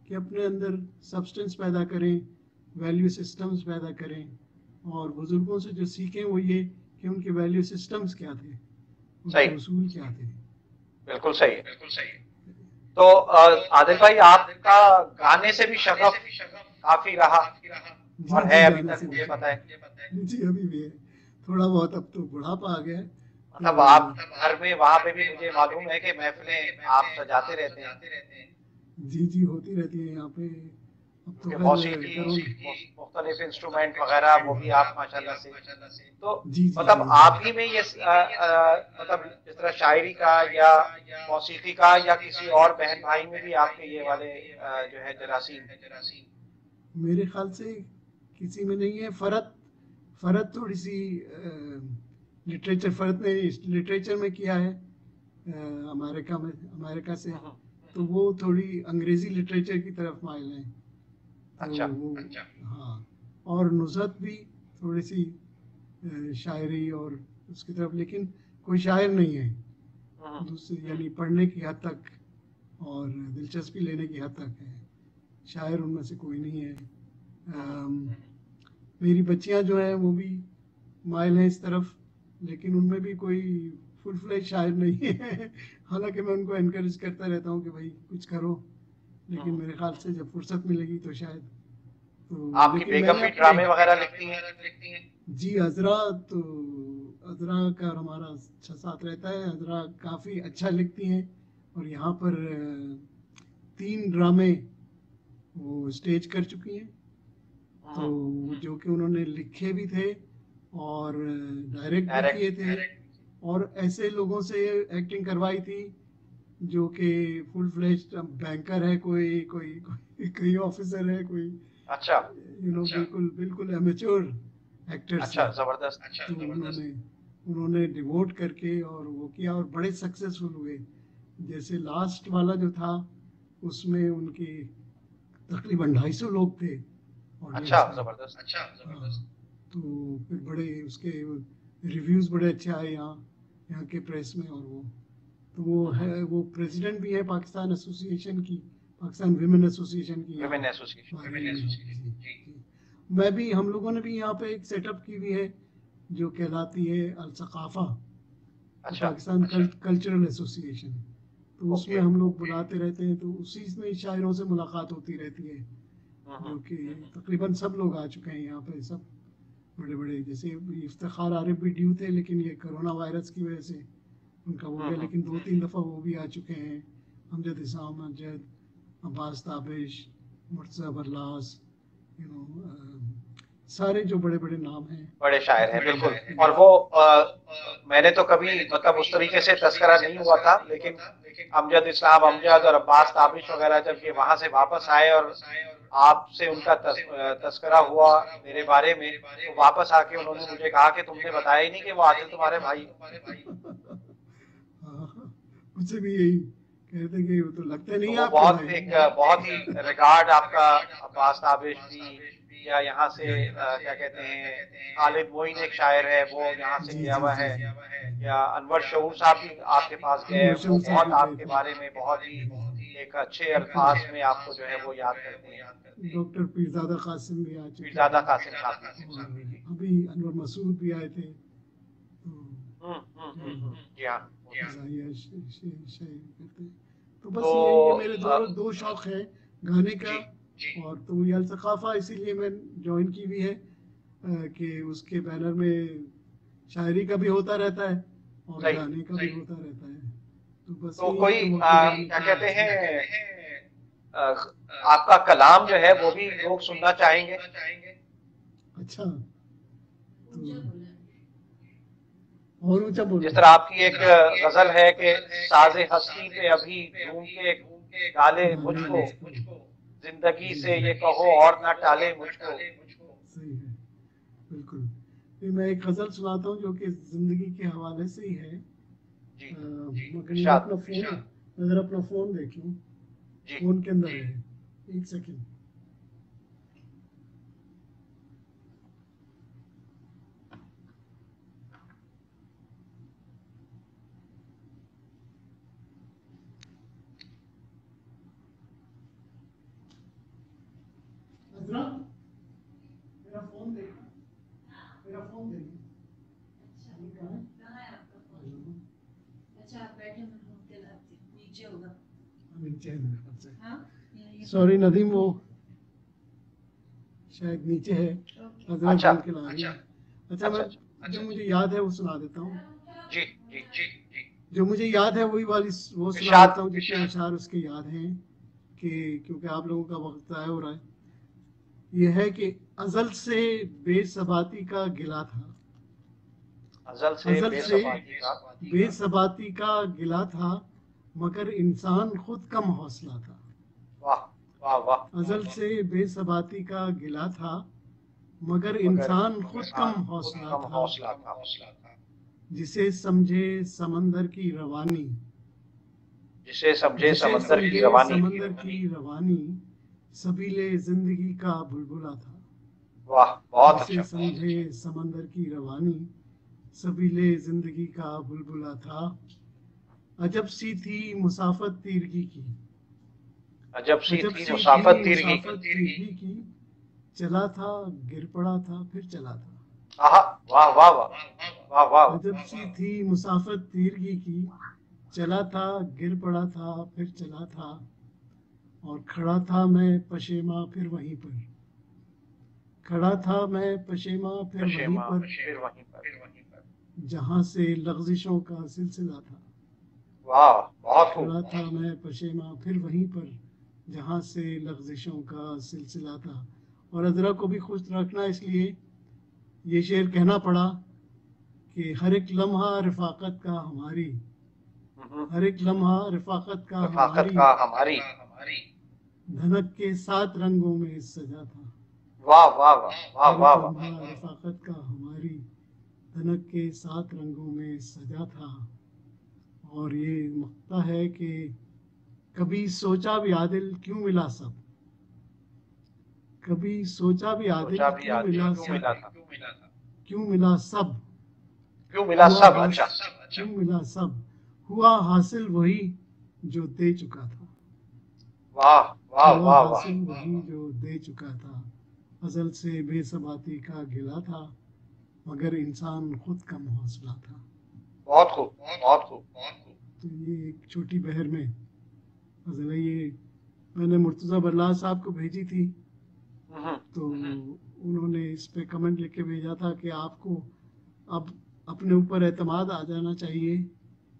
कि अपने अंदर सब्सटेंस पैदा करें, वैल्यू सिस्टम्स पैदा करें, और बुज़ुर्गों से जो सीखें वो ये कि उनके वैल्यू सिस्टम्स क्या थे, सही उनके उसूल क्या थे। बिल्कुल सही है। तो आदिल भाई, आपका गाने से भी शगफ काफी रहा जी और जी, है अभी गाने तक, से मुझे पता है। भी जी अभी भी है, थोड़ा बहुत। अब तो बुढ़ापा आ गया है तो मतलब आप घर में वहां पे भी मुझे मालूम है कि महफिलें आप सजाते रहते हैं, जी जी होती रहती है यहाँ पे। अब तो क्योंकि खैर मौसीकी करोना। मुख्तलिफ इंस्ट्रूमेंट वगैरह वो भी आप माशाल्लाह से। तो जी जी जी मतलब आप ही में ये मतलब जिस तरह शायरी का या मौसीकी का या किसी और बहन भाई में भी आपके ये वाले जो है जरासीम। मेरे ख्याल से किसी में नहीं है। फरत फरत थोड़ी सी लिटरेचर, फरत ने लिटरेचर में किया है अमेरिका में, अमेरिका से। तो वो थोड़ी अंग्रेजी लिटरेचर की तरफ माइल है। तो अच्छा वो, हाँ। और नुसरत भी थोड़ी सी शायरी और उसकी तरफ, लेकिन कोई शायर नहीं है दूसरी, यानी पढ़ने की हद तक और दिलचस्पी लेने की हद तक है। शायर उनमें से कोई नहीं है। मेरी बच्चियां जो हैं वो भी माइल हैं इस तरफ, लेकिन उनमें भी कोई फुल फ्लेज शायर नहीं है। हालांकि मैं उनको एनकरेज करता रहता हूँ कि भाई कुछ करो, लेकिन मेरे ख्याल से जब फुर्सत मिलेगी तो शायद। तो आपकी लेकिन बेगम मैंने भी अपने, ड्रामे वगैरह लिखती हैं? जी अजरा, तो अजरा का हमारा अच्छा साथ रहता है। अजरा काफ़ी अच्छा लिखती हैं, और यहाँ पर 3 ड्रामे वो स्टेज कर चुकी हैं। तो जो कि उन्होंने लिखे भी थे और डायरेक्ट भी किए डायरेक्ट। थे, और ऐसे लोगों से एक्टिंग करवाई थी जो कि फुल फ्लेज्ड बैंकर है, कोई कोई कोई ऑफिसर है, कोई अच्छा बिल्कुल बिल्कुल एमेच्योर एक्टर्स अच्छा हैं। जबरदस्त। तो उन्होंने उन्होंने डिवोट करके और वो किया, और बड़े सक्सेसफुल हुए। जैसे लास्ट वाला जो था उसमें उनकी तकरीबन 250 लोग थे अच्छा ऑडियंस में। जबरदस्त। हाँ, तो फिर बड़े उसके रिव्यूज़ बड़े अच्छे आए यहाँ यहाँ के प्रेस में। और वो तो वो है, वो प्रेसिडेंट भी है पाकिस्तान एसोसिएशन की, पाकिस्तान विमेन एसोसिएशन की यहाँ विमेन एसोसिएशन। बहरीन में। जी जी। मैं भी, हम लोगों ने भी यहाँ पे एक सेटअप की हुई है जो कहलाती है अल सकाफा, अच्छा। Pakistan cultural association. तो उसमें ओके। हम लोग बुलाते रहते हैं, तो उसी में शायरों से मुलाकात होती रहती है, जो कि तकरीबन सब लोग आ चुके हैं यहाँ पे, सब बड़े बड़े, जैसे इफ्तिखार आरिफ भी ड्यू थे, लेकिन ये कोरोना वायरस की वजह से उनका हो गया, लेकिन 2-3 दफ़ा वो भी आ चुके हैं। अमजद इसाम, अमजद, अब्बास ताबिश, मुर्तज़ा बरलास, यू नो, सारे जो बड़े बड़े नाम हैं, बड़े शायर हैं, बिल्कुल। और वो मैंने तो कभी मतलब उस तरीके से तस्करा नहीं हुआ था, लेकिन अमजद इस्लाम, अमजद और अब्बास ताबिश वगैरह जब ये वहां से वापस आए और आपसे उनका तस्करा हुआ मेरे बारे में, तो वापस आके उन्होंने मुझे कहा कि तुमने बताया ही नहीं कि वो आदिल तुम्हारे भाई। हाँ, मुझसे भी यही कहते कि वो तो लगता तो नहीं है वो आपके बहुत भाई। एक बहुत ही रिगार्ड आपका अब्बास ताबिश भी, या यहाँ से क्या कहते हैं, खालिद मोइन एक शायर है, वो यहाँ से जी गया जी हुआ जी है, जी। या अनवर शऊर साहब भी आपके पास गए, अनवर वो शऊर साहब बहुत भी गए आपके थे। बारे में बहुत ही एक अच्छे अल्फाज में आपको जो है वो याद करते हैं। डॉक्टर पीरजादा कासिम भी आ चुके पीरजादा थे, कासिम साहब भी। और जी जी। अभी अनवर मसूद भी आए थे। तो जी हाँ। ज़ाहिया शायरी करते हैं। तो तो बस ये मेरे दो शौक है, गाने का, और तो ये अल सकाफा इसीलिए मैं ज्वाइन की हुई है कि उसके बैनर में शायरी का भी होता रहता है और सही गाने का भी सही। होता रहता है। तो बस तो यही है कोई कि वक्त गुजारने क्या के कहते लिए हैं, अ, आपका कलाम जो है वो भी लोग सुनना चाहेंगे। अच्छा, तो और ऊंचा बोलो। जिस तरह आपकी एक गजल है कि साजे हस्ती पे अभी झूम के डाले डाले मुझको, मुझको, जिंदगी जी से जी, ये कहो और ना टाले मुझको। सही है, बिल्कुल। फिर मैं एक गजल सुनाता हूँ जो कि जिंदगी के हवाले से ही है। जी। मगर ये मैं इरशाद। अपना फोन, अगर अपना फोन देख लूँ, जी। फोन के अंदर है, एक सेकंड। अजरा, मेरा फोन देखना, मेरा फोन देखना। अभी कहाँ है? आ जाओ। अच्छा आप बैठे, मैं ढूंढ के लाती हूँ, नीचे होगा। नीचे है मेरे ख्याल से। हाँ सॉरी नदीम, वो शायद नीचे है, ओके। अजरा अच्छा ढूंढ के ला रही है। अच्छा, अच्छा। मैं जो मुझे याद है वो सुना देता हूँ। जी जी जी। जो मुझे याद है वही वाली वो सुना इरशाद। देता हूँ, जितने अशार उसके याद हैं, कि क्योंकि आप लोगों का वक्त ज़ाया हो रहा है। यह है कि अजल से बेसबाती का गिला था, अजल से अजल से बेसबाती का। बेसबाती का गिला था, मगर इंसान खुद कम हौसला था। वाह वाह वाह। अजल से बेसबाती का गिला था, मगर मगर इंसान खुद कम इंसान खुद हौसला कम था। हौसला था। जिसे समझे समंदर की रवानी, जिसे समझे जिसे समंदर की समझे रवानी। समंदर की रवानी, सबीले जिंदगी का बुलबुला था। वाह बहुत जिसे अच्छा। समझे समंदर की रवानी, सबीले जिंदगी का बुलबुला था। अजब सी थी मुसाफत तीरगी की, अजब सी अजब थी सी थी मुसाफत तीरगी की। मुसाफत तीरगी की, चला था गिर पड़ा था फिर चला था। आहा, वाह वाह वाह वाह वाह। अजब सी थी मुसाफत तीरगी की, चला था गिर पड़ा था फिर चला था, और खड़ा था मैं पशेमा फिर वहीं पर, खड़ा था मैं पशेमा फिर वहीं पशेमा पर, फिर वहीं पर। जहां से लग़ज़िशों का सिलसिला था। वाह बहुत खूब। खड़ा था मैं पशेमा फिर वहीं पर, जहां से लग़ज़िशों का सिलसिला था। और अजरा को भी खुश रखना इसलिए ये शेर कहना पड़ा कि हर एक लम्हा रफ़ाक़त का हमारी, हर एक लम्हा रफ़ाक़त का रफाकत हमारी, का हमारी। धनक के 7 रंगों में सजा था। वाह वाह वाह वाह हर वाह एक वाह। लम्हा रफ़ाक़त का हमारी, धनक के 7 रंगों में सजा था। और ये मक्ता है कि कभी सोचा भी आदिल क्यों मिला सब, कभी सोचा भी आदिल सोचा भी क्यों आदिल मिला क्यों सब, मिला था। क्यों मिला सब, क्यों मिला हुआ सब। हास अच्छा। क्यों मिला सब, हुआ हासिल वही जो दे चुका था, वाह वाह हुआ वाह वाह। हासिल वही जो दे चुका था। अज़ल से बेसबाती का गिला था, मगर इंसान खुद कम हौसला था। बहुत खूब, बहुत खूब। तो ये एक छोटी बहर में गज़ल है। ये मैंने मुर्तज़ा बरलास साहब को भेजी थी, हम्म, तो उन्होंने इस पे कमेंट लिख के भेजा था कि आपको अब अपने ऊपर एतमाद आ जाना चाहिए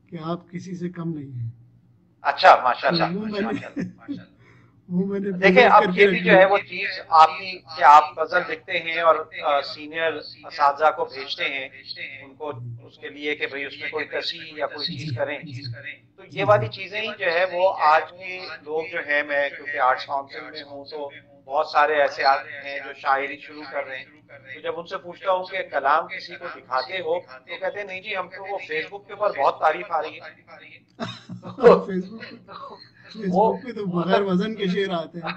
कि आप किसी से कम नहीं हैं। अच्छा, तो माशाल्लाह। वो मैंने वो मैंने देखें, प्रिजर्व अब करके ये रख भी जो ली। है वो चीज आपकी कि आप गजल लिखते हैं और सीनियर असातिज़ा को भेजते हैं उनको, उसके लिए कि भाई उसमें कोई तस्हीह या कोई चीज जी करें, जी तो ये जी जी वाली चीजें ही जो है वो आज के लोग जो है, मैं क्योंकि आर्ट्स काउंसिल में हूँ तो बहुत सारे ऐसे हैं जो शायरी शुरू कर रहे हैं, तो जब उनसे पूछता हूँ कि कलाम किसी को दिखाते हो, तो कहते हैं नहीं जी, हम तो वो फेसबुक के ऊपर बहुत तारीफ आ रही है। तो, तो वो फेसबुक पे तो बगैर मतलब वजन के शेर आते हैं।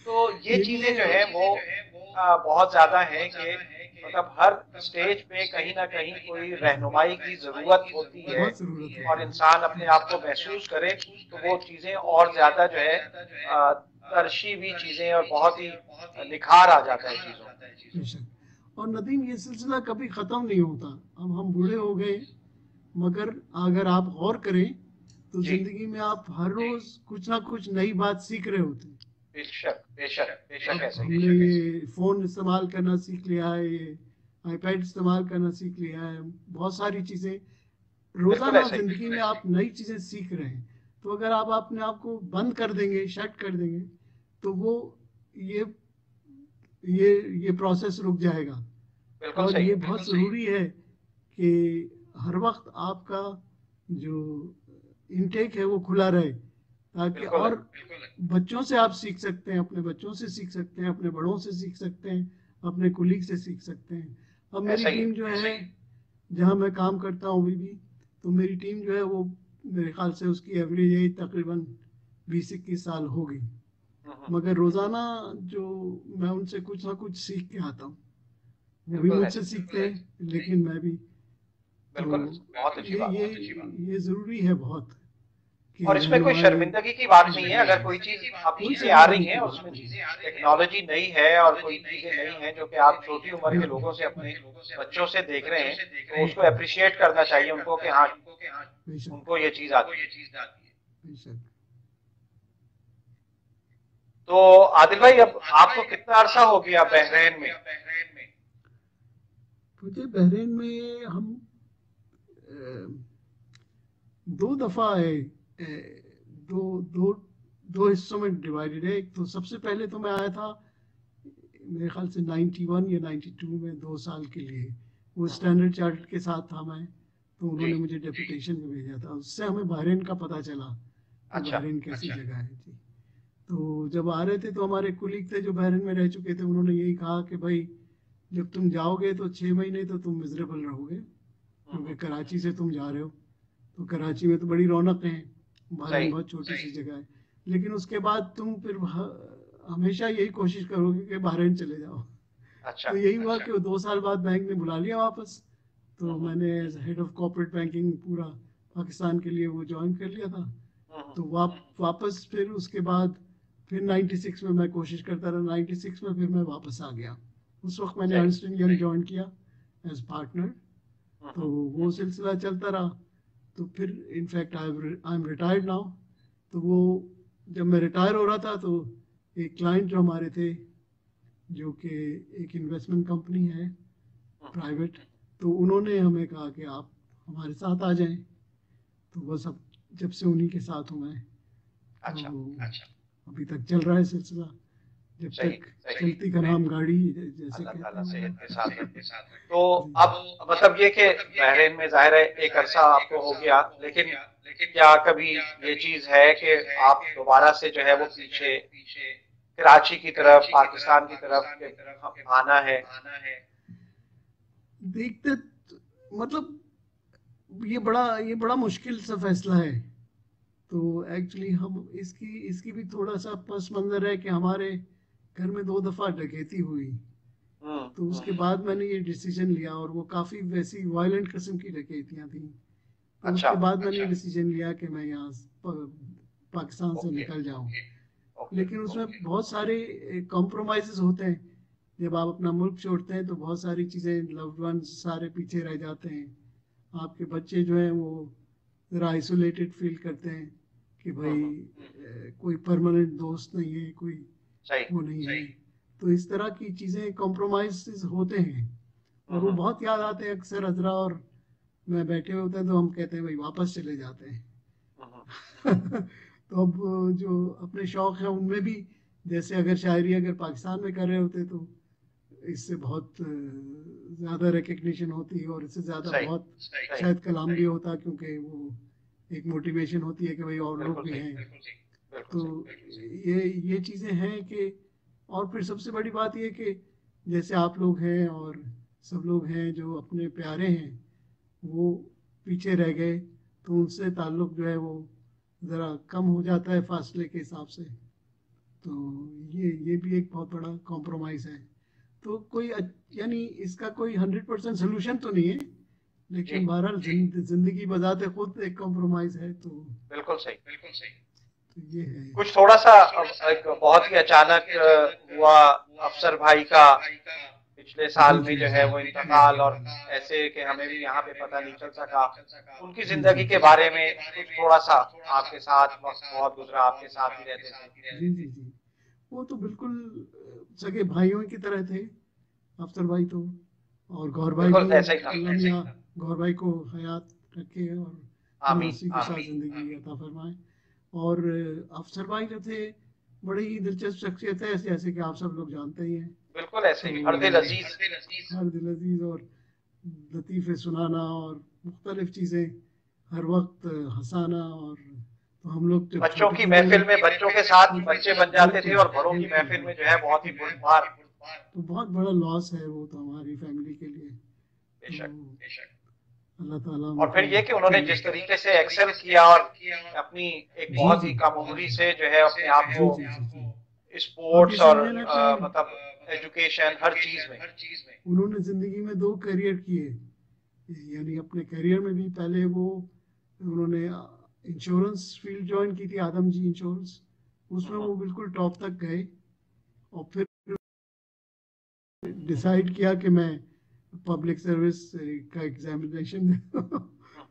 तो ये लेकिन चीजें जो है वो बहुत ज्यादा है कि मतलब हर स्टेज पे कहीं ना कहीं कोई रहनुमाई की जरूरत होती है, बहुत ज़रूरत और होती इंसान अपने आप को महसूस करे तो वो चीजें और ज्यादा जो है तरशी हुई चीजें और बहुत ही निखार आ जाता है चीजों में। है, बेशक। और नदीम, ये सिलसिला कभी ख़त्म नहीं होता। अब हम बूढ़े हो गए, मगर अगर आप गौर करें तो जी, ज़िंदगी में आप हर रोज़ कुछ ना कुछ नई बात सीख रहे होते हैं। बेशक बेशक बेशक अब ऐसे ही। हमने ये फ़ोन इस्तेमाल करना सीख लिया है, ये आईपैड इस्तेमाल करना सीख लिया है, बहुत सारी चीज़ें बिल्कुल रोज़ाना ऐसे ही। ज़िंदगी में आप नई चीज़ें सीख रहे हैं। तो अगर आप अपने आप को बंद कर देंगे, शट कर देंगे, तो वो ये ये ये प्रोसेस रुक जाएगा। बिल्कुल और सही ये है। बहुत ज़रूरी है कि हर वक्त आपका जो इनटेक है वो खुला रहे, ताकि बिल्कुल है। और बच्चों से आप सीख सकते हैं, अपने बच्चों से सीख सकते हैं, अपने बड़ों से सीख सकते हैं, अपने कुलीग से सीख सकते हैं। अब मेरी ऐसा ही है। टीम जो है, जहाँ मैं काम करता हूँ अभी भी, तो मेरी टीम जो है वो मेरे ख्याल से उसकी एवरेज एज तकरीबन 20-21 साल होगी। हम्म, मगर रोज़ाना जो मैं उनसे कुछ ना कुछ सीख के आता हूँ, वो भी बिल्कुल है। मुझसे सीखते हैं, लेकिन मैं भी। तो बिल्कुल, बहुत अच्छी ये बात ये है। ये ज़रूरी है बहुत कि और इसमें कोई रहनुमाई। शर्मिंदगी की बात नहीं है अगर कोई चीज, अब कोई चीजें आ रही शर्मिंदगी हैं की बात उसमें, नहीं टेक्नोलॉजी नई है और कोई चीजें नई हैं जो कि आप छोटी उम्र के बिल्कुल लोगों से, अपने बच्चों से देख रहे हैं, तो उसको बिल्कुल अप्रिशिएट करना चाहिए उनको कि हाँ, बेशक उनको ये चीज आती है। बेशक। तो आदिल भाई, अब आपको कितना अरसा हो गया बहरीन में? मुझे बहरीन में हम अ, 2 दफ़ा है, दो दो दो हिस्सों में डिवाइडेड है। एक तो सबसे पहले तो मैं आया था मेरे ख्याल से 91 या 92 में, 2 साल के लिए। वो हम्म, स्टैंडर्ड चार्टर्ड के साथ था मैं, तो जी, उन्होंने मुझे डेपुटेशन में भेजा था। उससे हमें बहरीन का पता चला कि अच्छा, बहरीन कैसी जगह है जी। तो जब आ रहे थे तो हमारे कुलीग थे जो बहरीन में रह चुके थे, उन्होंने यही कहा कि भाई जब तुम जाओगे तो 6 महीने तो तुम मिजरेबल रहोगे, क्योंकि हम्म, कराची से तुम जा रहे हो। तो कराची में तो बड़ी रौनक है, बहरीन सही, बहुत छोटी सी जगह है, लेकिन उसके बाद तुम फिर हमेशा यही कोशिश करोगे कि बहरीन चले जाओ। अच्छा, तो यही हुआ कि वो 2 साल बाद बैंक ने बुला लिया वापस। तो हम्म, मैंने as head of corporate banking पूरा पाकिस्तान के लिए वो ज्वाइन कर लिया था। हम्म, तो वापस फिर उसके बाद फिर 96 में मैं कोशिश करता रहा, 96 में फिर मैं वापस आ गया। उस वक्त मैंने सही, अर्नस्ट एंड यंग ज्वाइन किया एज पार्टनर। तो हम्म, वो सिलसिला चलता रहा। तो फिर in fact I am retired now. तो वो जब मैं रिटायर हो रहा था तो एक क्लाइंट जो हमारे थे, जो कि एक इन्वेस्टमेंट कंपनी है हम्म, प्राइवेट, तो उन्होंने हमें कहा कि आप हमारे साथ आ जाएं। तो बस अब जब से उन्हीं के साथ हूँ मैं। अच्छा, तो अभी तक चल रहा है सिलसिला, जब सही, तक सही। चलती का नाम गाड़ी, जैसे अल्लाह कहते ताला हैं सेहत के वो। साथ रखे। तो जी अब मतलब ये कि बहरीन में जाहिर है एक अरसा आपको हो गया, लेकिन क्या कभी ये चीज है कि आप दोबारा से जो है वो पीछे कराची की तरफ, पाकिस्तान की तरफ के आना है? देखते, मतलब ये बड़ा मुश्किल सा फैसला है। तो एक्चुअली हम इसकी इसकी भी थोड़ा सा पस मंजर है कि हमारे घर में 2 दफ़ा डकैती हुई। हम्म, तो उसके बाद मैंने ये डिसीजन लिया, और वो काफ़ी वैसी वायलेंट किस्म की डकैतियाँ थी। तो अच्छा, उसके बाद मैंने डिसीजन लिया कि मैं यहाँ पाकिस्तान से ओके, निकल जाऊँ। ओके लेकिन उसमें ओके बहुत सारे कॉम्प्रोमाइजेस होते हैं। जब आप अपना मुल्क छोड़ते हैं तो बहुत सारी चीज़ें, लव्ड वंस सारे पीछे रह जाते हैं। आपके बच्चे जो हैं वो ज़रा आइसोलेटेड फील करते हैं कि भाई कोई परमानेंट दोस्त नहीं है, कोई सही वो नहीं है। तो इस तरह की चीज़ें कॉम्प्रोमाइज होते हैं और वो बहुत याद आते हैं। अक्सर अजरा और मैं बैठे होते हैं तो हम कहते हैं भाई वापस चले जाते हैं। तो अब जो अपने शौक है उनमें भी, जैसे अगर शायरी अगर पाकिस्तान में कर रहे होते तो इससे बहुत ज़्यादा रिकग्निशन होती और इससे ज़्यादा सही बहुत सही शायद कलाम भी होता, क्योंकि वो एक मोटिवेशन होती है कि भाई और लोग बिल्कुल भी सही हैं। बिल्कुल तो सही ये चीज़ें हैं कि, और फिर सबसे बड़ी बात ये कि जैसे आप लोग हैं और सब लोग हैं जो अपने प्यारे हैं वो पीछे रह गए, तो उनसे ताल्लुक़ जो है वो ज़रा कम हो जाता है फासले के हिसाब से। तो ये भी एक बहुत बड़ा कॉम्प्रोमाइज़ है। तो कोई यानी इसका कोई 100% सोल्यूशन तो नहीं है, जी लेकिन बहरहाल जिंदगी बजाते खुद एक कॉम्प्रोमाइज़ है। बिल्कुल सही तो ये है। कुछ थोड़ा सा एक बहुत ही अचानक हुआ अफसर भाई का पिछले जी साल में जी जो जी है वो इंतकाल, और ऐसे कि हमें भी यहाँ पे पता नहीं चल सका उनकी जी जिंदगी जी के बारे में। कुछ थोड़ा सा आपके साथ वक्त बहुत गुजरा, आपके साथ ही रहते थे। जी जी जी। वो तो बिल्कुल सगे भाइयों की तरह थे अफसर भाई तो। और गौर भाई बिल्कुल भी, ऐसा ही था। अल्लाह मियाँ गौर भाई को हयात रखे और आमीन तंदुरुस्ती के साथ आमीन। ज़िंदगी अता फरमाए। और अफसर भाई जो थे बड़ी ही दिलचस्प शख्सियत है, जैसे कि आप सब लोग जानते ही हैं। बिल्कुल ऐसे तो ही हर दिल अजीज। हर दिल अजीज और लतीफ़े सुनाना और मुख्तलिफ चीज़ें हर वक्त हंसाना। और तो हम लोग जब बच्चों छोटे की थे महफिल में बच्चों के साथ बच्चे बन जाते थे, बिल्कुल और बड़ों की बिल्कुल महफिल में जो है बहुत ही बुरदबार। तो बहुत बड़ा लॉस है वो तो हमारी फैमिली के लिए। तो बेशक। अल्लाह ताला और फिर उनको ये कि उन्होंने जिस तरीके से एक्सेल किया, और अपनी एक जी बहुत जी ही कम उम्री से जो है अपने आप जी को जी जी जी। आप ये स्पोर्ट्स और समझे ना कि मतलब एजुकेशन हर चीज में। उन्होंने ज़िंदगी में दो करियर किए। यानी अपने करियर में भी पहले वो उन्होंने इंश्योरेंस फील्ड ज्वाइन की थी, आदम जी इंश्योरेंस। उसमें वो बिल्कुल टॉप तक गए और फिर डिसाइड किया कि मैं पब्लिक सर्विस का एग्जामिनेशन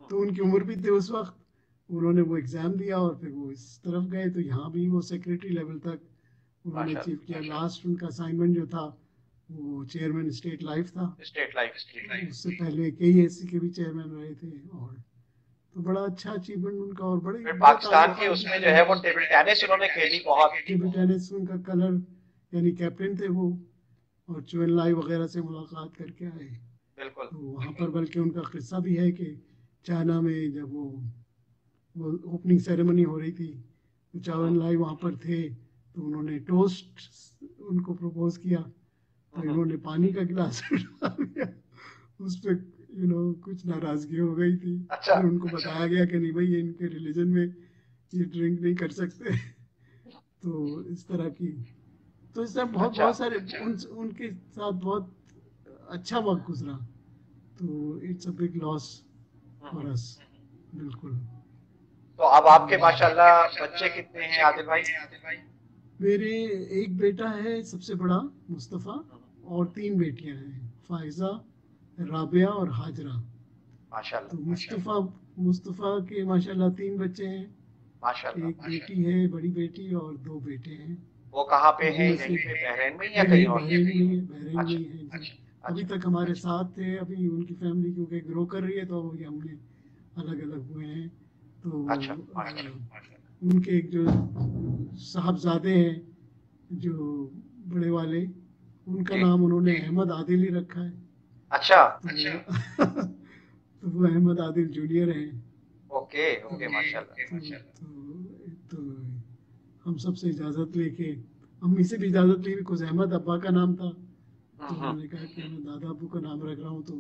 तो उनकी उम्र भी थी उस वक्त। उन्होंने वो एग्ज़ाम दिया और फिर वो इस तरफ गए, तो यहाँ भी वो सेक्रेटरी लेवल तक उन्होंने अचीव किया। लास्ट उनका असाइनमेंट जो था वो चेयरमैन स्टेट लाइफ था। State life. उससे पहले KEC के भी चेयरमैन रहे थे। और तो बड़ा अच्छा अचीवमेंट उनका और बड़े फिर बड़े पाकिस्तान की ताल्लुकात भी उसमें जो है वो थे। टेबल टेनिस उन्होंने खेली बहुत। टेबल टेनिस उनका कलर, यानी कैप्टन थे वो। और चुएन लाई वगैरह से मुलाकात करके आए। बिल्कुल तो वहाँ पर बल्कि उनका किस्सा भी है कि चाइना में जब वो ओपनिंग सेरेमनी हो रही थी तो चुएन लाई वहाँ पर थे, तो उन्होंने टोस्ट उनको प्रपोज किया, तो इन्होंने पानी का गिलास उठा लिया। उस पर कुछ नाराज़गी हो गई थी। अच्छा। फिर उनको बताया गया कि नहीं भाई ये इनके रिलीजन में ये ड्रिंक नहीं कर सकते। तो इस तरह की, तो इस तरह बहुत अच्छा बहुत सारे उनके साथ बहुत अच्छा वक्त गुजरा। तो it's a big loss for us. बिल्कुल। तो अब आपके माशाल्लाह बच्चे कितने हैं आदिल भाई? मेरे एक बेटा है सबसे बड़ा, मुस्तफ़ा, और 3 बेटियां हैं, फायजा, राबिया और हाजरा। तो माशाल्लाह मुस्तफ़ा मुस्तफ़ा के माशाल्लाह 3 बच्चे हैं। माशाल्लाह। एक बेटी है, बड़ी बेटी, और 2 बेटे हैं। वो कहाँ पे तो है, उनमें से यहीं पे बहरीन में या नहीं कहीं नहीं, और? बहरीन में ही है, बहरीन में अच्छा ही है जी। अभी अच्छा तक हमारे साथ थे। अभी उनकी फैमिली क्योंकि ग्रो कर रही है तो अभी हमने अलग अलग हुए हैं। तो अच्छा उनके एक जो साहबजादे हैं जो बड़े वाले, उनका जी। नाम उन्होंने अहमद आदिल ही रखा है। अच्छा। तो तो वो अहमद आदिल जूनियर हैं। ओके तो ओके माशाल्लाह। तो हम सबसे इजाज़त लेके, अम्मी से भी इजाज़त ली, कुछ अहमद अब्बा का नाम था, तो उन्होंने कहा कि मैं दादा अब्बू का नाम रख रहा हूँ। तो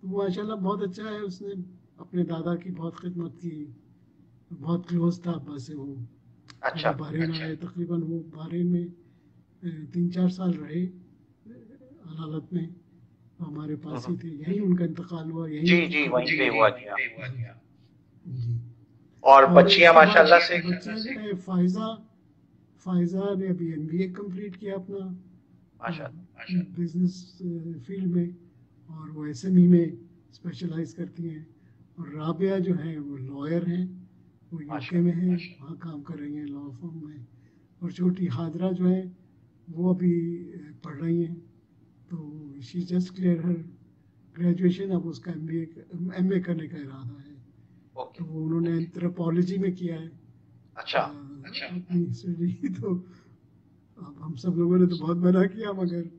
वो माशाल्लाह बहुत अच्छा है। उसने अपने दादा की बहुत खिदमत की, बहुत क्लोज था अब्बा से वो। जब अच्छा वो बहरीन आए, तकरीबन वो बहरीन में 3-4 साल रहे अदालत में, हमारे पास ही थे। यहीं उनका इंतकाल हुआ, यहीं जी उनकी जी कब्र वहीं भी पे है। हुआ जी हाँ। जी। और और बच्चियां उसके बाद माशाल्लाह से? बच्चे जो है फायजा, फायजा ने अभी एमबीए कंप्लीट किया अपना माशाल्लाह। बिजनेस फील्ड में, और वो एसएमई में स्पेशलाइज करती हैं। और राबिया जो है वो लॉयर हैं, वो यूके में है, वहाँ काम कर रही हैं लॉ फर्म में। और छोटी हाजरा जो है वो अभी पढ़ रही हैं, तो she just clear her graduation, अब उसका एमए करने का इरादा है। ओके। तो वो उन्होंने एंथ्रोपोलॉजी में किया है अच्छा। अपनी स्टडी। तो अब हम सब लोगों ने तो बहुत मना किया, मगर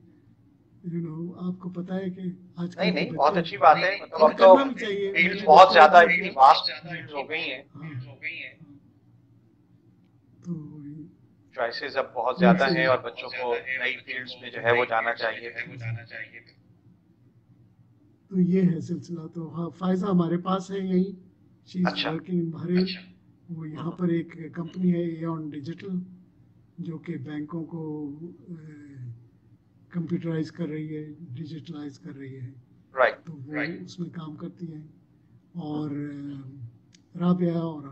आपको पता है कि आजकल नहीं के नहीं, बहुत बच्चे, अच्छी बात है। मतलब और अब तो करना भी चाहिए, फील्ड्स मैंने बहुत डिस्करेज ज्यादा नहीं इतनी किया। वास्ट फील्ड्स हो गई हैं, हाँ, तो चॉइसेस अब बहुत यही ज्यादा सब हैं, है। और बच्चों को नई फील्ड्स में जो है वो जाना चाहिए। तो ये है सिलसिला। तो हाँ, फायजा हमारे पास है यहीं, शी इज़ अच्छा। Working in Bahrain. वो यहाँ पर एक कंपनी है एऑन डिजिटल, जो कि बैंकों को कंप्यूटराइज कर रही है, डिजिटलाइज कर रही है। राइट। तो वो उसमें काम करती हैं। और राबिया और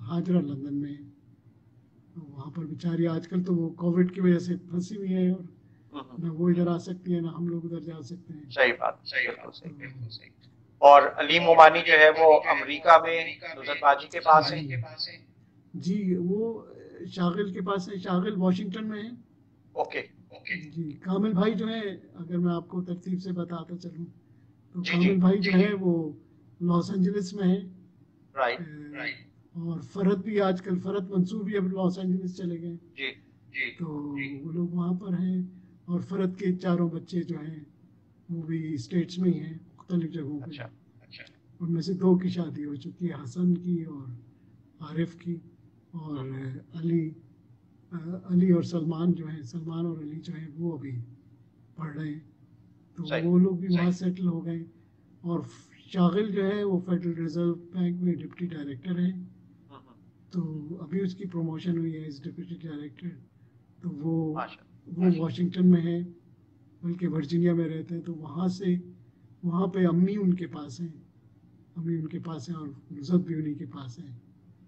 हाजरा लंदन में, तो वहाँ पर बेचारी आजकल तो वो कोविड की वजह से फंसी हुई है, और ना वो इधर आ सकती है ना हम लोग उधर जा सकते हैं। सही बात, बिल्कुल तो सही। और अलीम ओमानी जो है वो अमेरिका में नुसरत बाजी के पास है। जी, वो शागिल के पास है, शागिल वाशिंगटन में है। ओके। जी, कामिल भाई जो है, अगर मैं आपको तरतीब से बताता चलूँ, तो जी जी। कामिल भाई जो है वो लॉस एंजलिस में है। राइट। और फरहत भी आजकल, फरहत मंसूर भी अब लॉस एंजलिस चले गए, जी। तो वो लोग वहाँ पर हैं। और फरहत के चारों बच्चे जो हैं वो भी स्टेट्स में ही हैं, मुख्तलिफ जगहों पे। अच्छा। उनमें से दो की शादी हो चुकी है, हसन की और आरिफ की। और अली और सलमान जो हैं, सलमान और अली जो हैं वो अभी पढ़ रहे हैं, तो सही। वो लोग भी वहाँ सेटल हो गए। और शागिल जो है वो फेडरल रिजर्व बैंक में डिप्टी डायरेक्टर है, तो अभी उसकी प्रमोशन हुई है एज डिप्टी डायरेक्टर। तो वो वाशिंगटन में है, बल्कि वर्जीनिया में रहते हैं। तो वहाँ से, वहाँ पे अम्मी उनके पास हैं, अम्मी उनके पास हैं, और नुसरत भी उन्हीं के पास है।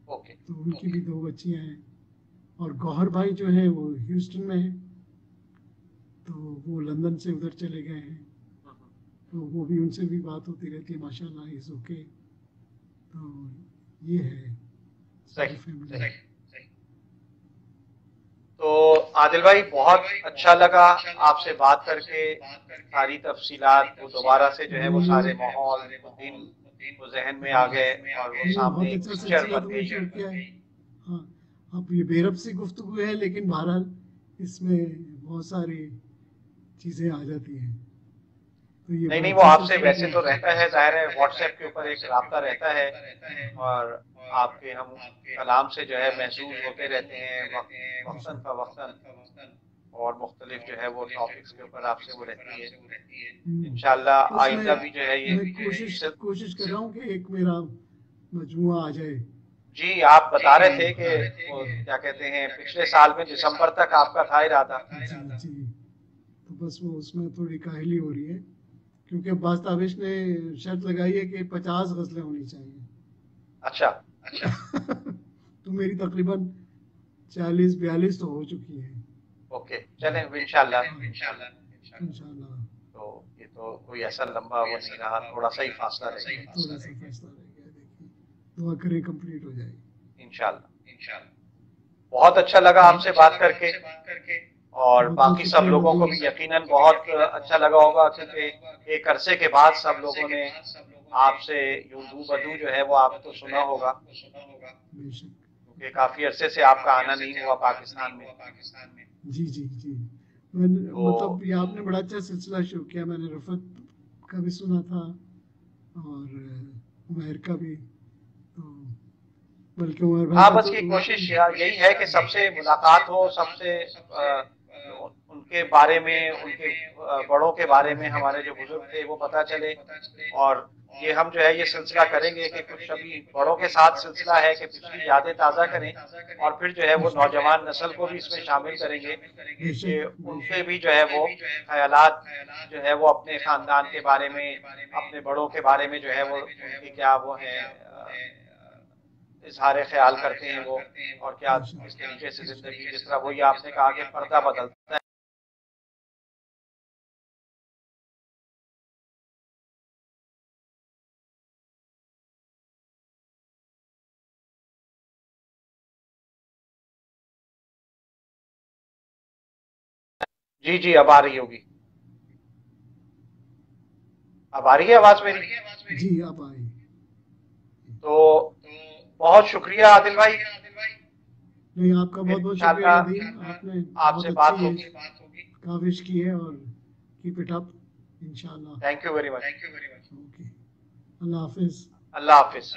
ओके। तो उनकी भी दो बच्चियाँ हैं। और गौहर भाई जो है वो ह्यूस्टन में है, तो वो लंदन से उधर चले गए हैं। तो वो भी, उनसे भी बात होती रहती है, माशाल्लाह इज़ ओके। तो ये है सारी फैमिली। तो आदिल भाई, बहुत अच्छा लगा आपसे बात करके। सारी तफसीलात वो दोबारा से जो है वो सारे माहौल, वो दिन वो जहन में आ गए, और वो नहीं, सामने बहुत एक अच्छा पिक्चर सिलसिला बन तुमने गई शुरू है। किया है। हाँ, अब ये बेरब सी गुफ्तगू है, लेकिन बहरहाल इसमें बहुत सारी चीज़ें आ जाती हैं। तो ये नहीं बड़ा नहीं, वो अच्छा आपसे सिलसिला वैसे तुम। तो रहता है, जाहिर है व्हाट्सएप के ऊपर एक राब्ता रहता है, और आपके हम कलाम से जो है महसूस होते रहते हैं वक्तन फवक्तन, और मुख्तलिफ जो है वो टॉपिक्स के ऊपर आपसे वो रहती है। इंशाल्लाह बस आइंदा भी जो है ये मैं कोशिश कर रहा हूँ कि एक मेरा मजमुआ आ जाए। जी, आप बता रहे थे कि वो क्या कहते हैं, पिछले साल में दिसंबर तक आपका था इरादा। जी, तो बस वो उसमें थोड़ी काहली हो रही है, क्योंकि अब्बास ताबिश ने शर्त लगाई है कि 50 गज़लें होनी चाहिए। अच्छा। तो मेरी तकरीबन 40-42 तो हो चुकी है। ओके, चलें इंशाल्लाह। इंशाल्लाह तो ये तो कोई ऐसा लंबा वो नहीं रहा, थोड़ा सा ही फासला रह गया। थोड़ा सा फैसला रह गया, देखिए दुआ करें कंप्लीट हो जाए। इंशाल्लाह। बहुत अच्छा लगा आपसे बात करके, और बहुत बहुत बाकी सब शुक्रिया लोगों को भी मजीद। यकीनन बहुत अच्छा लगा होगा, क्योंकि एक अरसे के बाद सब लोगों ने आपसे यूं बदू जो है वो आपको सुना होगा, बेशक। क्योंकि काफी अरसे से आपका आना नहीं हुआ पाकिस्तान में। जी जी जी, मैंने तो मतलब ये आपने बड़ा अच्छा सिलसिला शुरू किया। मैंने रफ़त का भी सुना था, और उमैर का भी। तो बल्कि उमर भाई हाँ, का बस तो की कोशिश यही है कि सबसे मुलाकात हो, सबसे उनके बारे में, उनके बड़ों के बारे में, हमारे जो बुजुर्ग थे वो पता चले। और ये हम जो है ये सिलसिला करेंगे कि कुछ अभी बड़ों के साथ सिलसिला है कि पिछली यादें ताज़ा करें, और फिर जो है वो नौजवान नस्ल को भी इसमें शामिल करेंगे कि बेशक उनके भी जो है वो ख्यालात जो है वो अपने खानदान के बारे में, अपने बड़ों के बारे में जो है वो उनके क्या वो हैं इजहार ख्याल करते हैं वो, और क्या किस तरीके से जिंदगी, जिस तरह वही आपने कहा कि पर्दा बदलता है। जी जी, अब आ रही होगी। अब आ रही है आवाज मेरी? जी आप आए। तो बहुत शुक्रिया आदिल भाई। नहीं, आपका बहुत बहुत शुक्रिया इंशाल्लाह नदीम, आपने बहुत आपसे बात अच्छी होगी। काविश की है, और कीप इट अप इंशाल्लाह। Thank you very much. Okay, Allah Hafiz. Allah Hafiz.